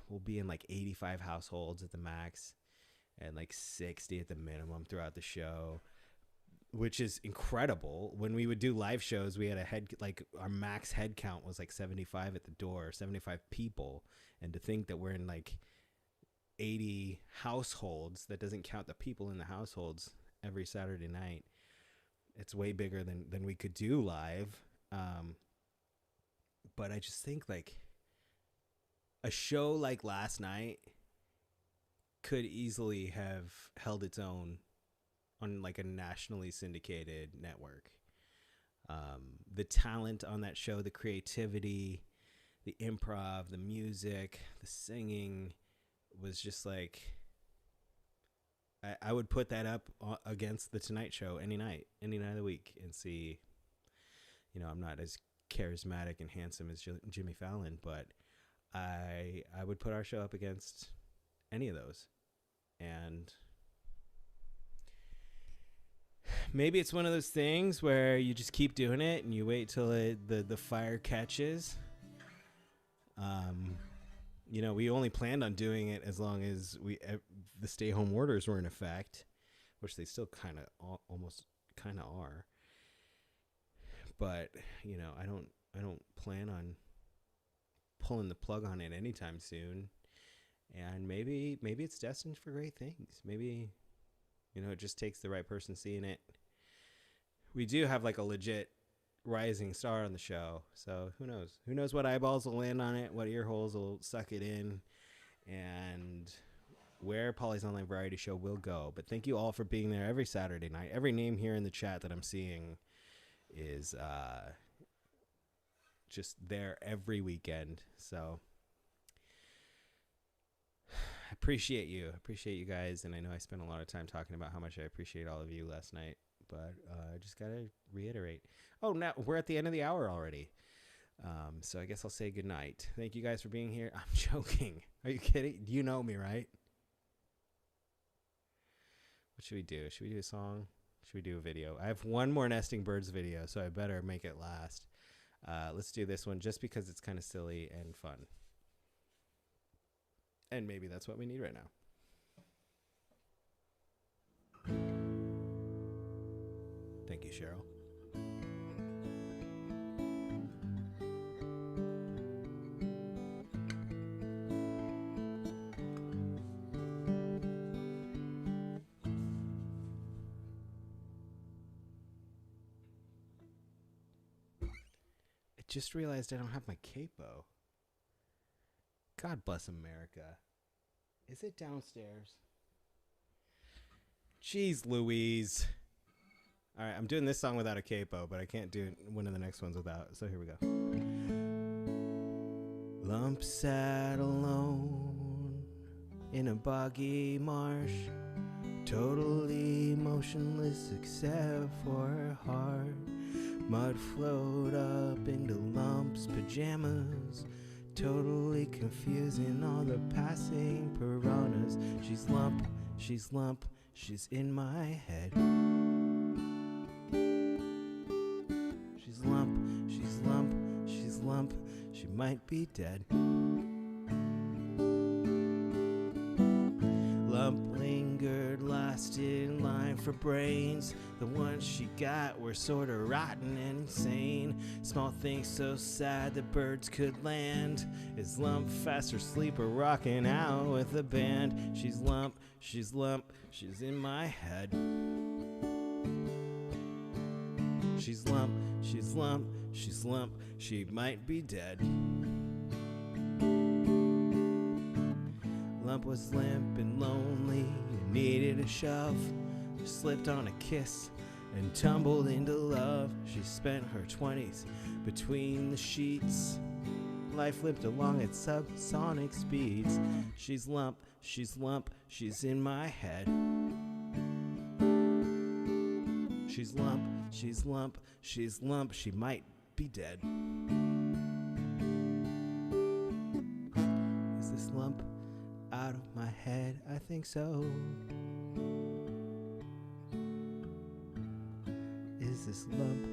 will be in like 85 households at the max and like 60 at the minimum throughout the show, which is incredible. When we would do live shows, we had our max head count was like 75 at the door, 75 people. And to think that we're in like 80 households, that doesn't count the people in the households every Saturday night. It's way bigger than we could do live. But I just think like a show like last night could easily have held its own on like a nationally syndicated network. The talent on that show, the creativity, the improv, the music, the singing was just like, I would put that up against the Tonight Show any night of the week and see, you know, I'm not as charismatic and handsome as Jimmy Fallon, but I would put our show up against any of those. And maybe it's one of those things where you just keep doing it and you wait till the fire catches. You know, we only planned on doing it as long as the stay-home orders were in effect, which they still almost are. But, you know, I don't plan on pulling the plug on it anytime soon. And maybe it's destined for great things. Maybe, you know, it just takes the right person seeing it. We do have like a legit rising star on the show, so who knows what eyeballs will land on it, what ear holes will suck it in, and where Polly's Online Variety Show will go. But thank you all for being there every Saturday night. Every name here in the chat that I'm seeing is just there every weekend. So I appreciate you guys, and I know I spent a lot of time talking about how much I appreciate all of you last night, but I just gotta reiterate. Oh, now we're at the end of the hour already, so I guess I'll say goodnight. Thank you guys for being here. I'm joking. Are you kidding? You know me, right? What should we do? Should we do a song? Should we do a video? I have one more Nesting Birds video, so I better make it last. Let's do this one just because it's kind of silly and fun. And maybe that's what we need right now. Thank you, Cheryl. I just realized I don't have my capo. God bless America. Is it downstairs? Jeez Louise. All right, I'm doing this song without a capo, but I can't do one of the next ones without. So here we go. Lump sat alone in a boggy marsh, totally motionless except for her heart. Mud flowed up into Lump's pajamas, totally confusing all the passing piranhas. She's Lump, she's in my head. She's Lump, she might be dead. last in line for brains. The ones she got were sorta rotten and insane. Small things so sad that birds could land. Is lump fast or sleep or rocking out with the band? She's lump, she's in my head. She's lump, she might be dead. Lump was limp and lonely and needed a shove. She slipped on a kiss and tumbled into love. She spent her 20s between the sheets. Life limped along at subsonic speeds. She's lump, she's in my head. She's lump, she might be dead. Is this lump out of my head? I think so. Is this lump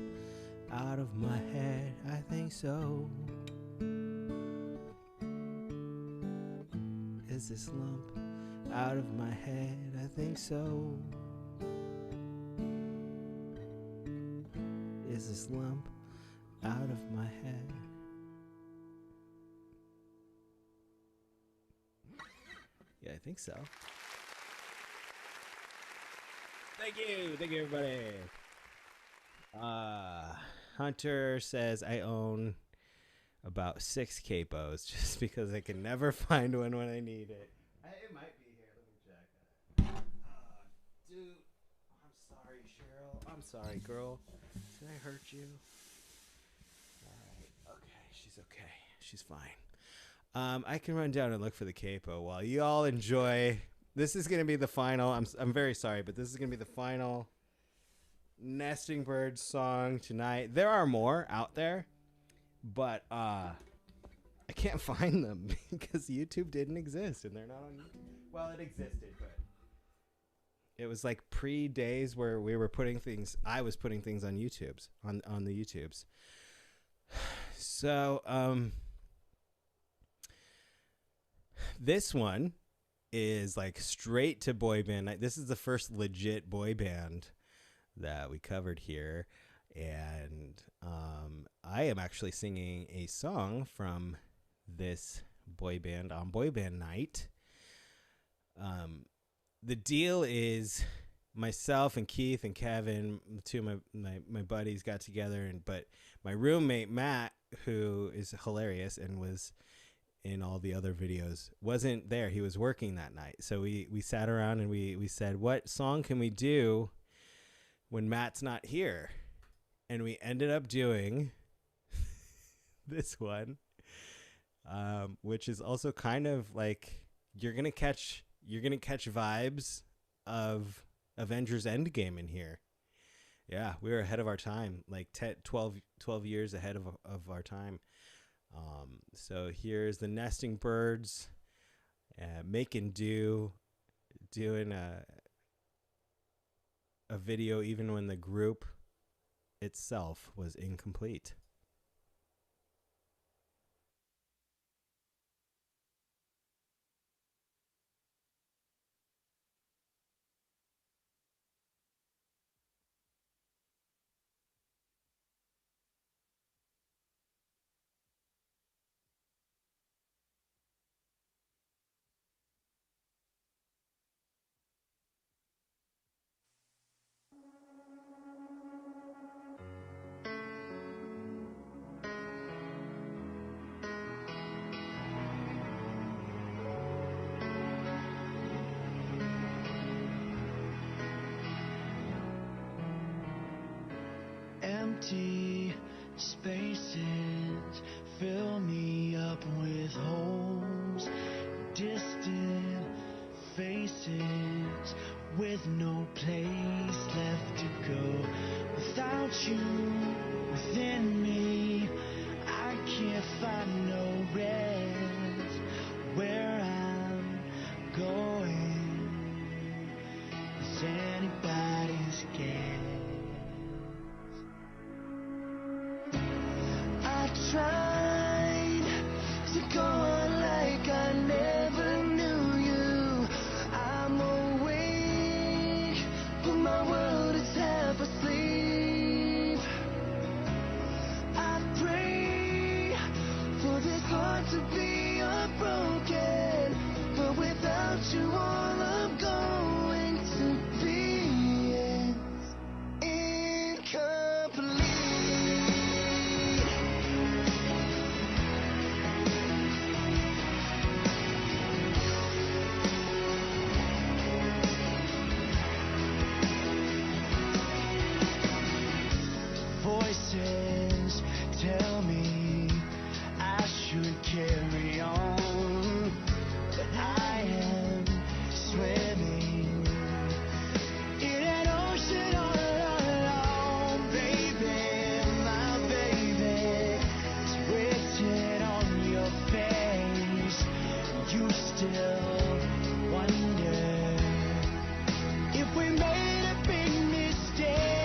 out of my head? I think so. Is this lump out of my head? I think so. Is this lump out of my head? Yeah, I think so. Thank you everybody. Hunter says I own about 6 capos just because I can never find one when I need it. It might be here. Let me check. Dude, I'm sorry, Cheryl. I'm sorry, girl. Did I hurt you? Alright, okay. She's okay. She's fine. I can run down and look for the capo while you all enjoy. This is going to be the final. I'm very sorry, but this is going to be the final Nesting Birds song tonight. There are more out there, but I can't find them because YouTube didn't exist and they're not on YouTube. Well, it existed, but it was like pre-days where we were putting things. I was putting things on YouTube's on the YouTubes. So this one is like straight to boy band. This is the first legit boy band that we covered here, and I am actually singing a song from this boy band on boy band night. The deal is myself and Keith and Kevin, two of my buddies, got together, but my roommate Matt, who is hilarious and was in all the other videos, wasn't there. He was working that night. So we sat around and we said, what song can we do when Matt's not here? And we ended up doing this one, which is also kind of like you're gonna catch vibes of Avengers Endgame in here. Yeah, we were ahead of our time, like 12 years ahead of our time. So here's the Nesting Birds making do, doing a video even when the group itself was incomplete. Empty spaces fill me up with holes, distant faces with no place left to go. Without you within me, I can't find no rest. Where I'm going, is anybody's guess? Tried to go on like I never knew you. I'm awake sleep. I pray for this heart to be unbroken, but without you all I'm going to be is incomplete. Voices tell me I should carry on, but I am swimming in an ocean all alone, baby, my baby. It's written on your face. You still wonder if we made a big mistake.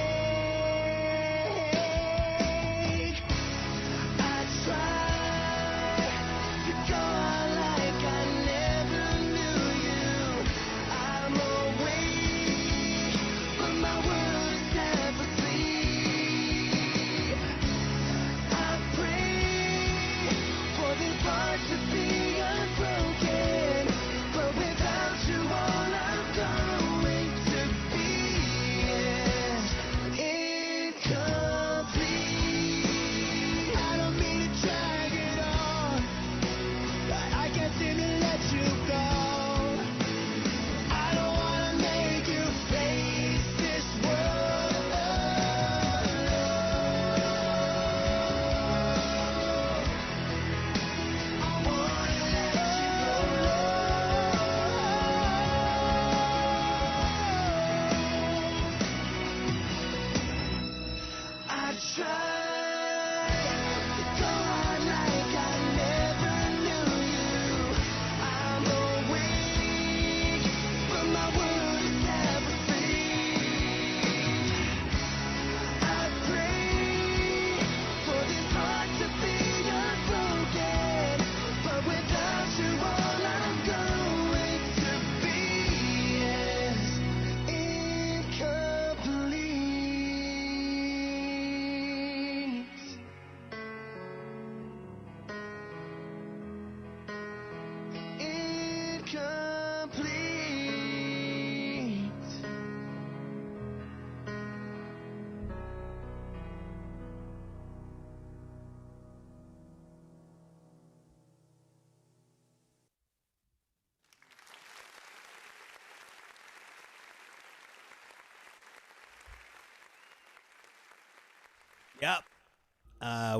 Yep.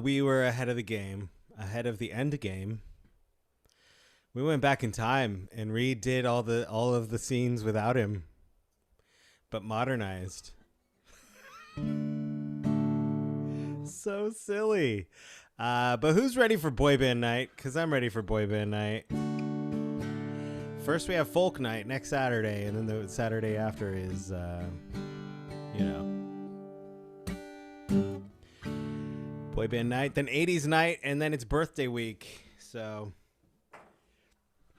We were ahead of the game, ahead of the end game. We went back in time and redid all of the scenes without him, but modernized. So silly. But who's ready for boy band night? Because I'm ready for boy band night. First we have folk night next Saturday, and then the Saturday after is, boy band night, then 80s night, and then it's birthday week. So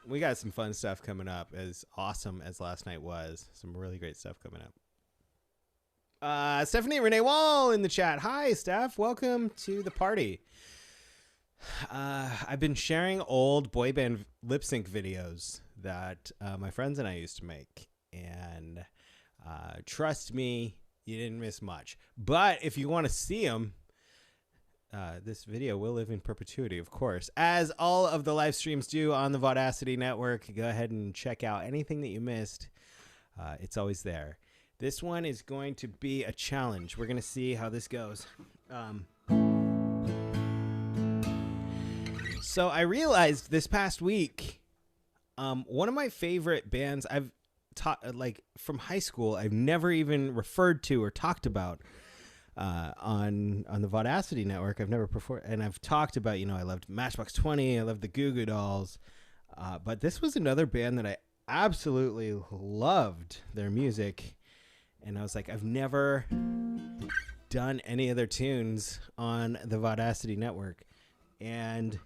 we got some fun stuff coming up, as awesome as last night was. Some really great stuff coming up. Stephanie Renee Wall in the chat. Hi, Steph. Welcome to the party. I've been sharing old boy band lip sync videos that my friends and I used to make. And trust me, you didn't miss much. But if you want to see them, this video will live in perpetuity, of course, as all of the live streams do on the Vaudacity network. Go ahead and check out anything that you missed. It's always there. This one is going to be a challenge. We're going to see how this goes. So I realized this past week, one of my favorite bands I've taught, like from high school, I've never even referred to or talked about on the Vaudacity network. I've never performed, and I've talked about, I loved Matchbox 20, I loved the Goo Goo Dolls, but this was another band that I absolutely loved their music, and I was like, I've never done any of their tunes on the Vaudacity network, and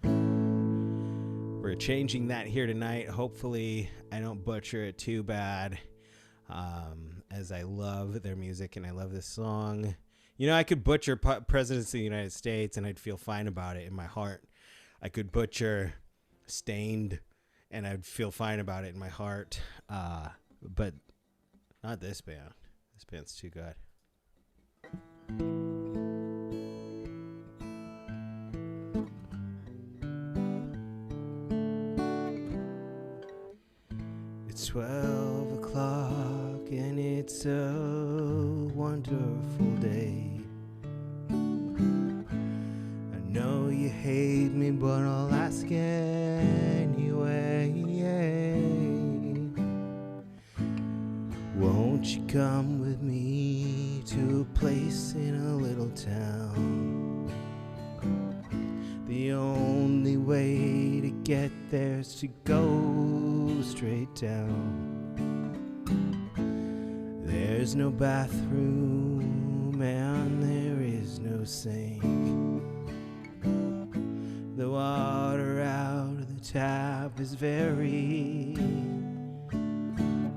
we're changing that here tonight. Hopefully I don't butcher it too bad. as I love their music and I love this song. You know, I could butcher Presidents of the United States and I'd feel fine about it in my heart. I could butcher Stained and I'd feel fine about it in my heart. But not this band. This band's too good. It's 12 o'clock and it's a wonderful day. I know you hate me, but I'll ask anyway. Won't you come with me to a place in a little town? The only way to get there is to go straight down. There's no bathroom and there is no sink. The water out of the tap is very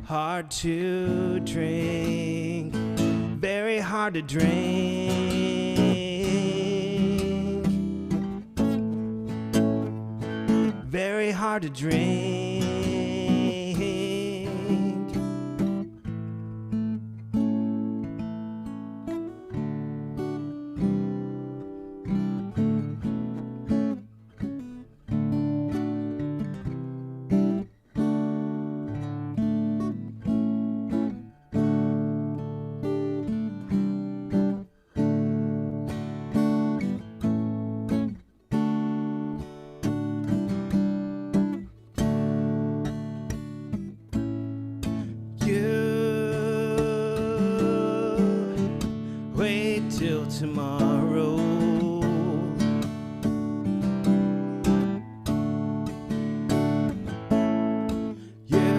hard to drink. Very hard to drink. Very hard to drink. Till tomorrow. You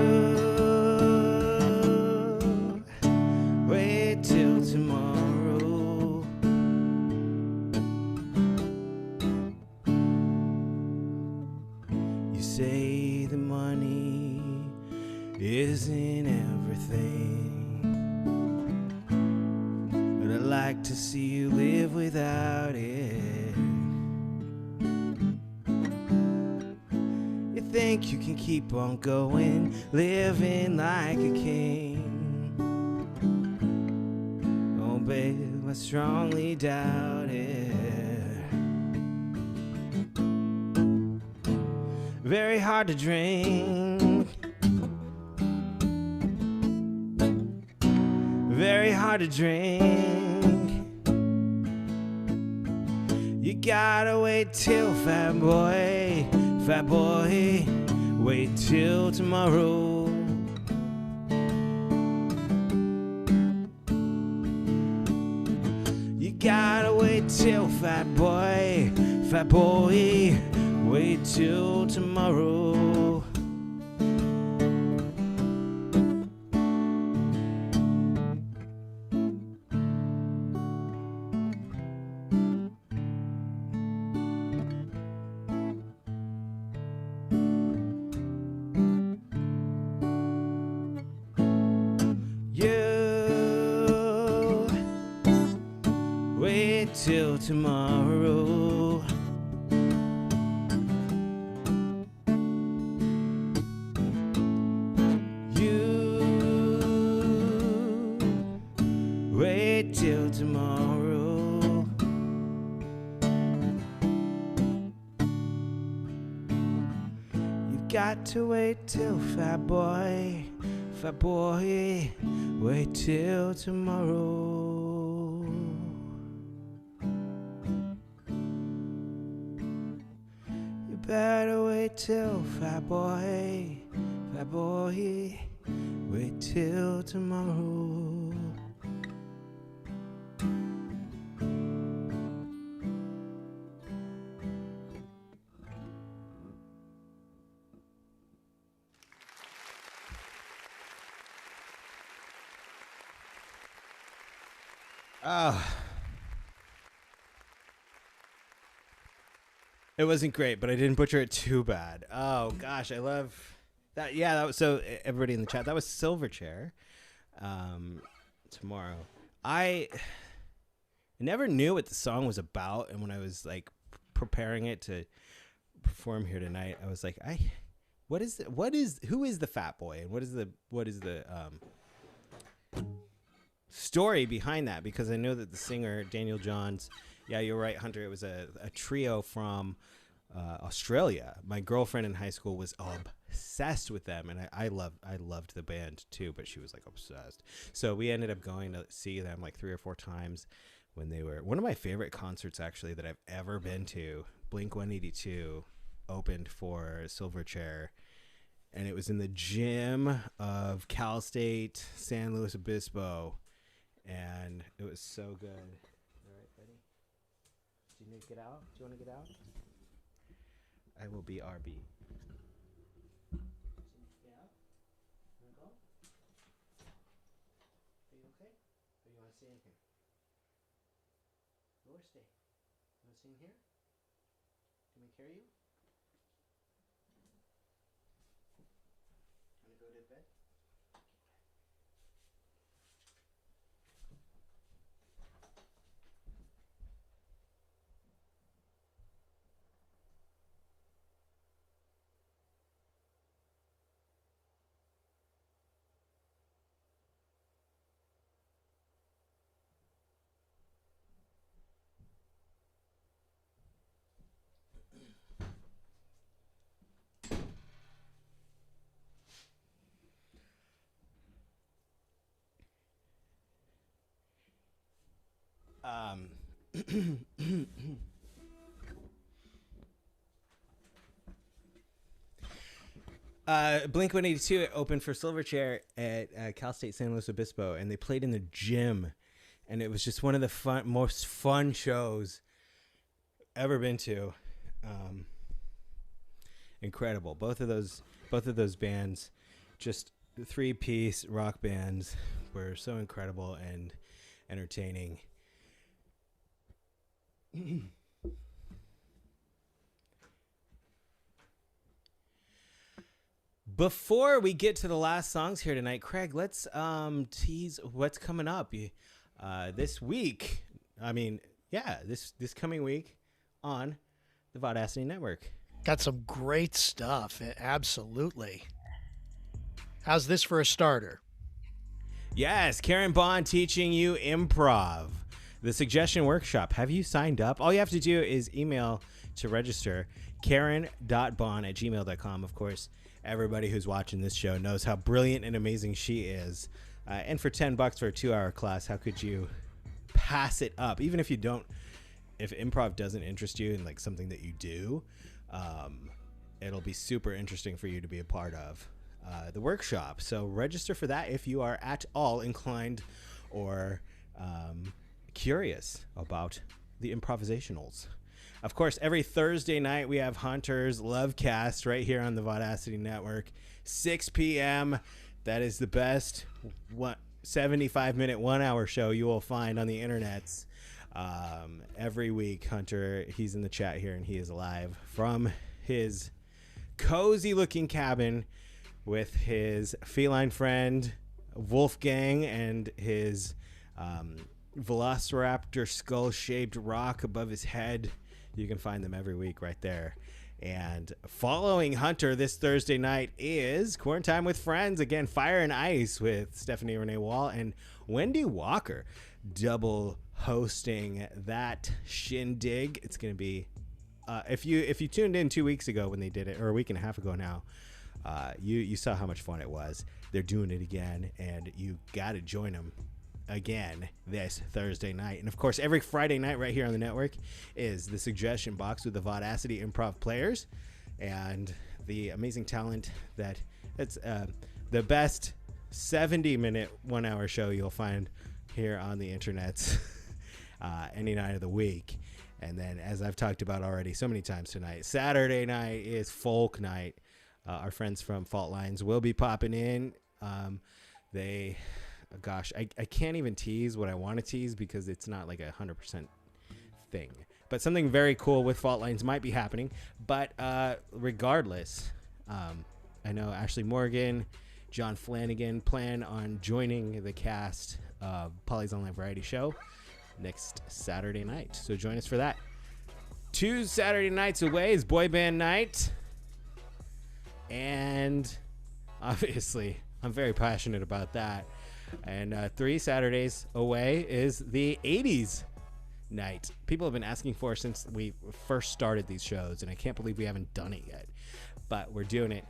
wait till tomorrow. You say the money isn't everything. I'd like to see you live without it. You think you can keep on going, living like a king. Oh babe, I strongly doubt it. Very hard to drink. Very hard to drink. You gotta wait till fat boy, wait till tomorrow. You gotta wait till fat boy, wait till tomorrow. Till tomorrow. You wait till tomorrow. You've got to wait till fat boy, wait till tomorrow. Better wait till fat boy, wait till tomorrow. Oh. It wasn't great, but I didn't butcher it too bad. Oh gosh, I love that. Yeah, that was so. Everybody in the chat, that was Silverchair. tomorrow. I never knew what the song was about, and when I was like preparing it to perform here tonight, I was like, who is the Fat Boy, and what is the story behind that? Because I know that the singer Daniel Johns, yeah, you're right, Hunter, it was a trio from Australia. My girlfriend in high school was obsessed with them, and I loved the band too, but she was like obsessed. So we ended up going to see them like 3 or 4 times when they were one of my favorite concerts actually that I've ever been to. Blink-182 opened for Silverchair, and it was in the gym of Cal State San Luis Obispo, and it was so good. All right, buddy? Do you need to get out? Do you want to get out? I will be RB. Yeah? You want to go? Are you okay? Or you want to stay in here? Go or stay? You want to stay in here? Can we carry you? Want to go to bed? Blink-182 opened for Silverchair at Cal State San Luis Obispo, and they played in the gym, and it was just one of the most fun shows ever been to. Incredible. Both of those bands, just 3-piece rock bands, were so incredible and entertaining. Before we get to the last songs here tonight, Craig, let's tease what's coming up this week. I mean, yeah, this coming week on the Vaudacity Network. Got some great stuff. Absolutely. How's this for a starter? Yes, Karen Bond teaching you improv. The suggestion workshop. Have you signed up? All you have to do is email to register, karen.bond@gmail.com. Of course, everybody who's watching this show knows how brilliant and amazing she is. And for $10 for a 2-hour class, how could you pass it up? Even if improv doesn't interest you and like something that you do, it'll be super interesting for you to be a part of the workshop. So register for that if you are at all inclined or curious about the improvisationals. Of course, every Thursday night we have Hunter's Lovecast right here on the Vaudacity Network, 6 p.m. That is the best 75-minute, 1-hour show you will find on the internets. Every week, Hunter, he's in the chat here, and he is live from his cozy-looking cabin with his feline friend Wolfgang and his velociraptor skull-shaped rock above his head. You can find them every week right there. And following Hunter this Thursday night is Quarantine with Friends. Again, Fire and Ice with Stephanie Renee Wall and Wendy Walker double hosting that shindig. It's going to be, if you tuned in 2 weeks ago when they did it, or a week and a half ago now, you saw how much fun it was. They're doing it again, and you got to join them again this Thursday night. And of course, every Friday night right here on the network is the suggestion box with the Vaudacity improv players and the amazing talent that it's the best 70-minute 1-hour show you'll find here on the internet any night of the week. And then, as I've talked about already so many times tonight, Saturday night is folk night. Our friends from Fault Lines will be popping in. I can't even tease what I want to tease because it's not like 100% thing. But something very cool with Fault Lines might be happening. But regardless, I know Ashley Morgan John Flanagan, plan on joining the cast of Polly's Online Variety Show next Saturday night. So join us for that. 2 Saturday nights away is Boy Band Night. And obviously, I'm very passionate about that. And 3 Saturdays away is the 80s night. People have been asking for since we first started these shows, and I can't believe we haven't done it yet. But we're doing it.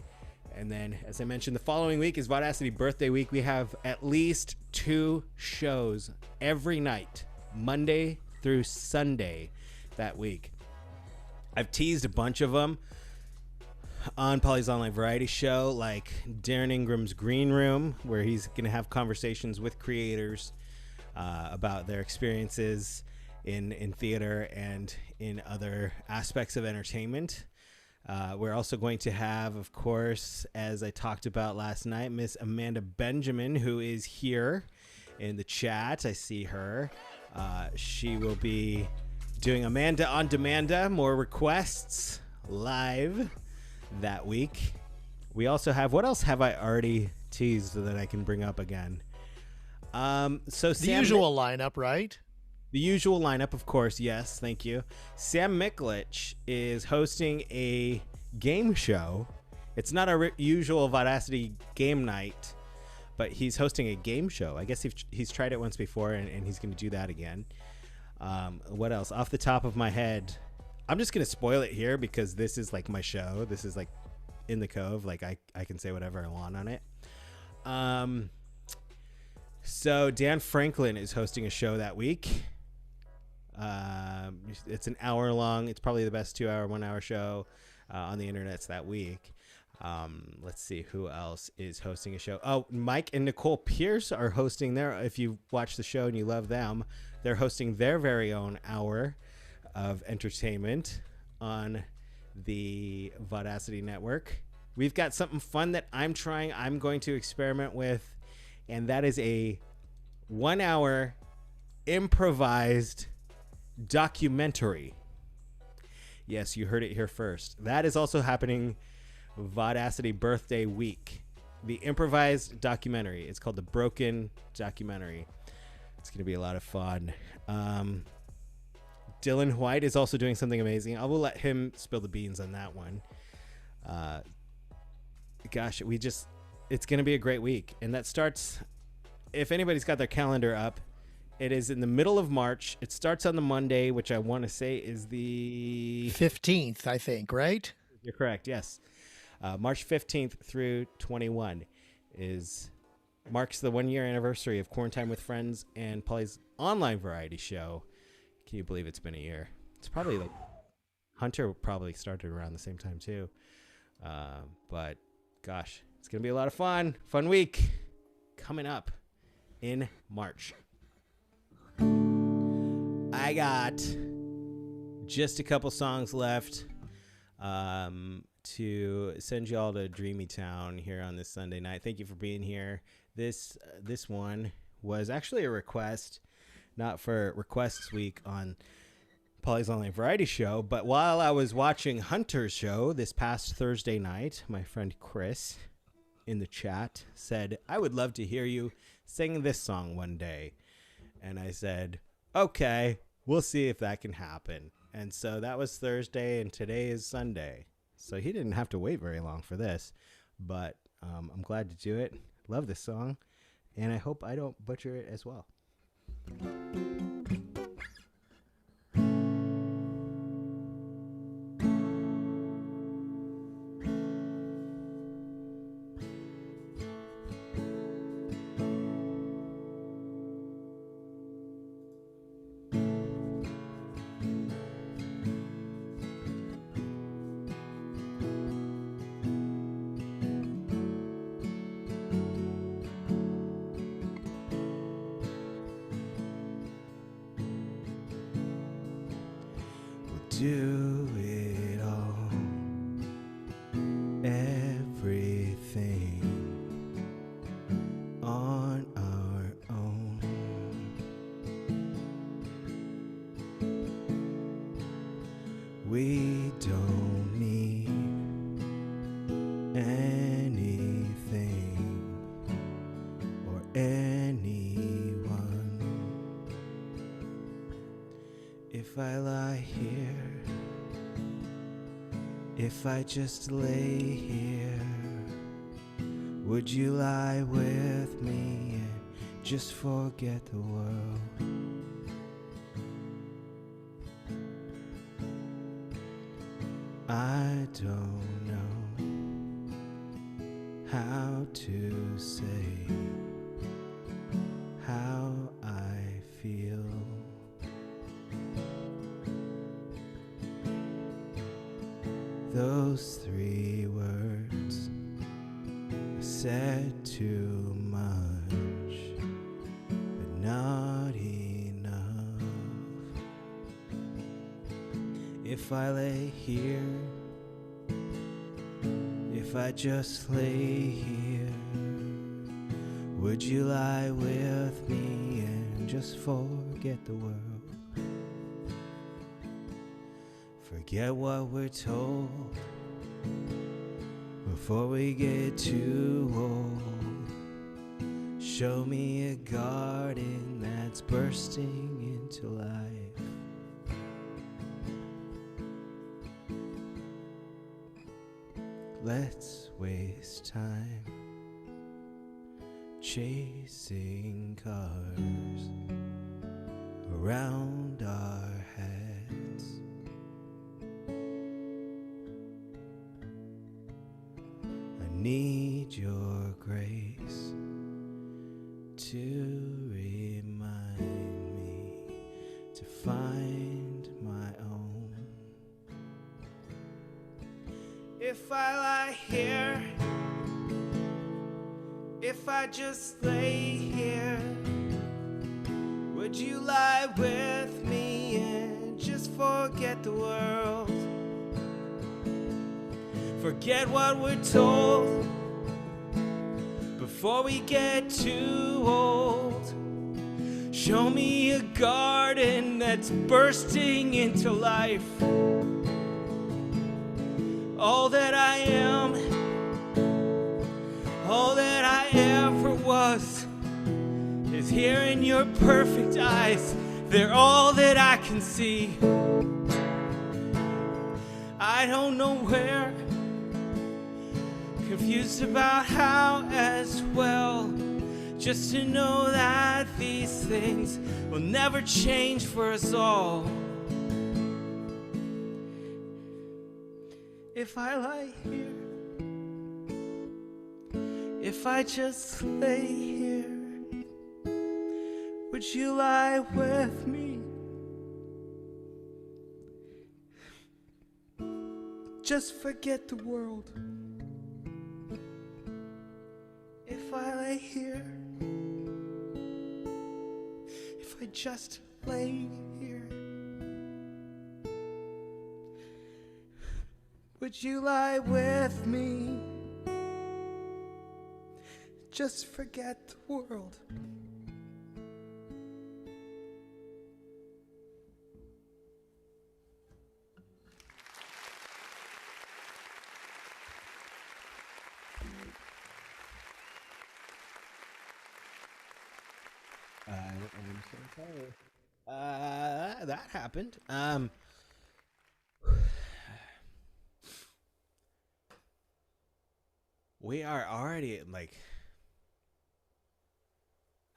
And then, as I mentioned, the following week is Vaudacity Birthday Week. We have at least 2 shows every night, Monday through Sunday that week. I've teased a bunch of them on Polly's Online Variety Show, like Darren Ingram's Green Room, where he's going to have conversations with creators about their experiences in theater and in other aspects of entertainment. We're also going to have, of course, as I talked about last night, Miss Amanda Benjamin, who is here in the chat. I see her. She will be doing Amanda on Demanda, more requests live that week. We also have, what else have I already teased that I can bring up again? So the usual lineup, right? The usual lineup, of course, yes, thank you. Sam Miklich is hosting a game show. It's not a usual Vaudacity game night, but he's hosting a game show. I guess he's tried it once before, and he's going to do that again. What else? Off the top of my head, I'm just going to spoil it here because this is like my show. This is like in the Cove. Like I can say whatever I want on it. So Dan Franklin is hosting a show that week. It's an hour long. It's probably the best 2-hour, 1-hour show on the internet that week. Let's see who else is hosting a show. Oh, Mike and Nicole Pierce are hosting their, if you watch the show and you love them, they're hosting their very own hour of entertainment on the Vaudacity network. We've got something fun that I'm going to experiment with, and that is a 1-hour improvised documentary. Yes, you heard it here first. That is also happening Vaudacity Birthday Week. The improvised documentary. It's called The Broken Documentary. It's going to be a lot of fun. Dylan White is also doing something amazing. I will let him spill the beans on that one. Gosh, it's going to be a great week. And that starts, if anybody's got their calendar up, it is in the middle of March. It starts on the Monday, which I want to say is the 15th, I think, right? You're correct, yes. March 15th through 21 marks the 1-year anniversary of Quarantine with Friends and Polly's Online Variety Show. Can you believe it's been a year? It's probably like Hunter probably started around the same time too. But gosh, it's going to be a lot of fun. Fun week coming up in March. I got just a couple songs left to send you all to Dreamy Town here on this Sunday night. Thank you for being here. This one was actually a request, not for Requests Week on Polly's Online Variety Show, but while I was watching Hunter's show this past Thursday night, my friend Chris in the chat said, I would love to hear you sing this song one day. And I said, okay, we'll see if that can happen. And so that was Thursday, and today is Sunday. So he didn't have to wait very long for this, but I'm glad to do it. Love this song, and I hope I don't butcher it as well. Do it all, everything on our own. We don't need anything If I lie here, if I just lay here, would you lie with me and just forget the world? I don't know how to say how I feel. Those 3 words said too much, but not enough. If I lay here, if I just lay here, would you lie with me and just forget the world? Forget what we're told before we get too old. Show me a garden that's bursting into life. Let's waste time chasing cars around our heads. I need your grace to remind me to find my own. If I lie here, if I just lay here, would you lie with me and just forget the world? Forget what we're told before we get too old. Show me a garden that's bursting into life. All that I am, all that I ever was, is here in your perfect eyes. They're all that I can see. I don't know where, confused about how as well. Just to know that these things will never change for us all. If I lie here, if I just lay here, would you lie with me? Just forget the world. If I lay here, if I just lay here, would you lie with me? Just forget the world. I'm so sorry. That happened. We are already at like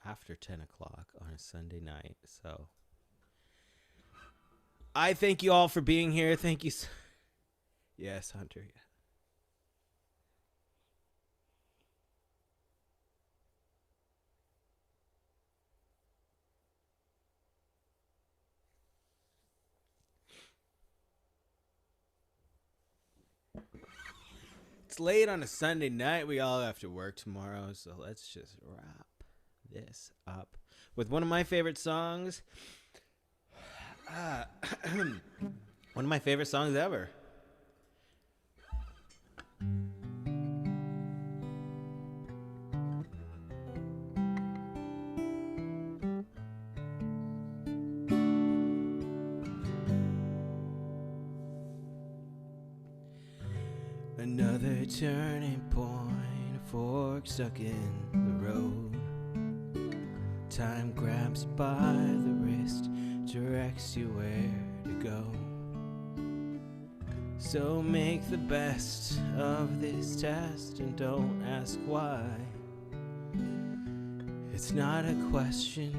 after 10 o'clock on a Sunday night, so I thank you all for being here. Thank you. Yes, Hunter. Yeah. It's late on a Sunday night. We all have to work tomorrow, so let's just wrap this up with one of my favorite songs. One of my favorite songs ever. Another turning point, a fork stuck in the road. Time grabs by the wrist, directs you where to go. So make the best of this test and don't ask why. It's not a question,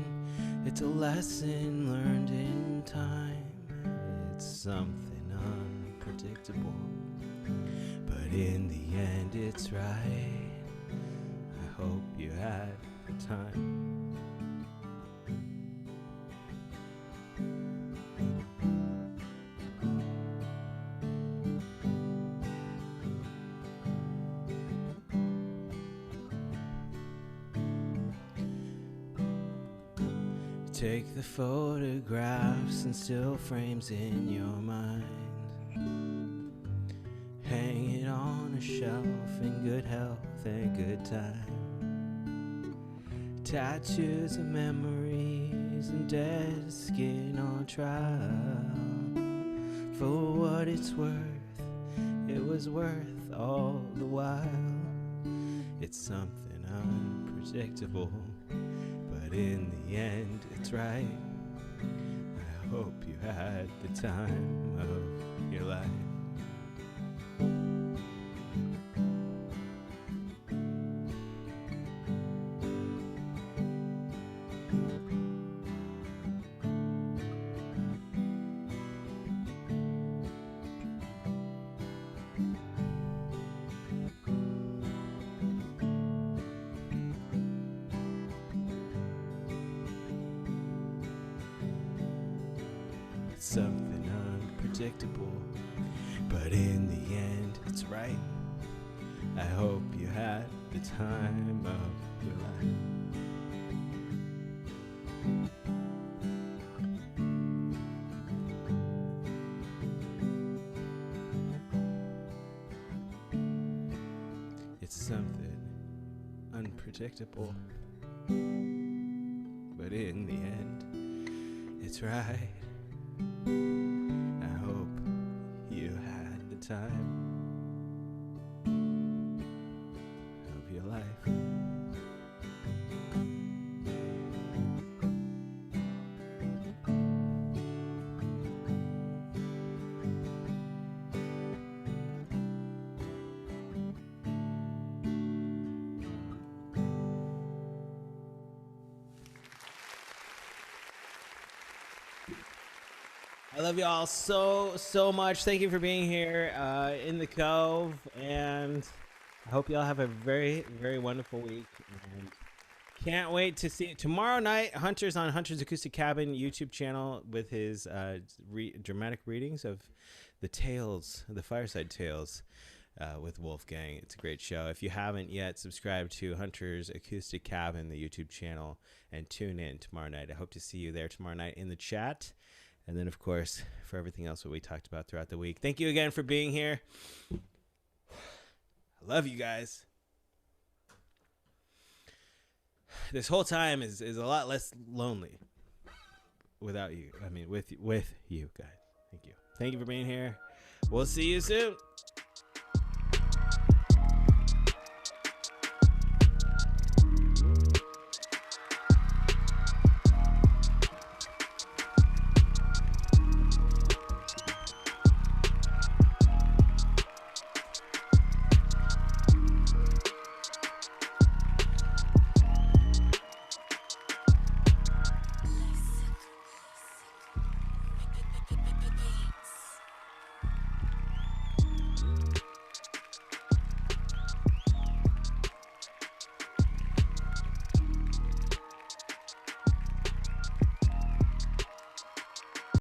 it's a lesson learned in time. It's something unpredictable, but in the end it's right. I hope you had the time. Take the photographs and still frames in your mind. Hang it on a shelf in good health and good time. Tattoos of memories and dead skin on trial. For what it's worth, it was worth all the while. It's something unpredictable, but in the end it's right. I hope you had the time of your life. Something unpredictable, but in the end it's right. I hope you had the time of your life. It's something unpredictable, but in the end it's right. I hope you had the time of your life. I love you all so much. Thank you for being here in the Cove, and I hope you all have a very, very wonderful week. And can't wait to see it tomorrow night. Hunter's on Hunter's Acoustic Cabin YouTube channel with his dramatic readings of the tales, the Fireside Tales with Wolfgang. It's a great show. If you haven't yet, subscribe to Hunter's Acoustic Cabin, the YouTube channel, and tune in tomorrow night. I hope to see you there tomorrow night in the chat. And then, of course, for everything else that we talked about throughout the week. Thank you again for being here. I love you guys. This whole time is a lot less lonely without you. I mean, with you guys. Thank you. Thank you for being here. We'll see you soon.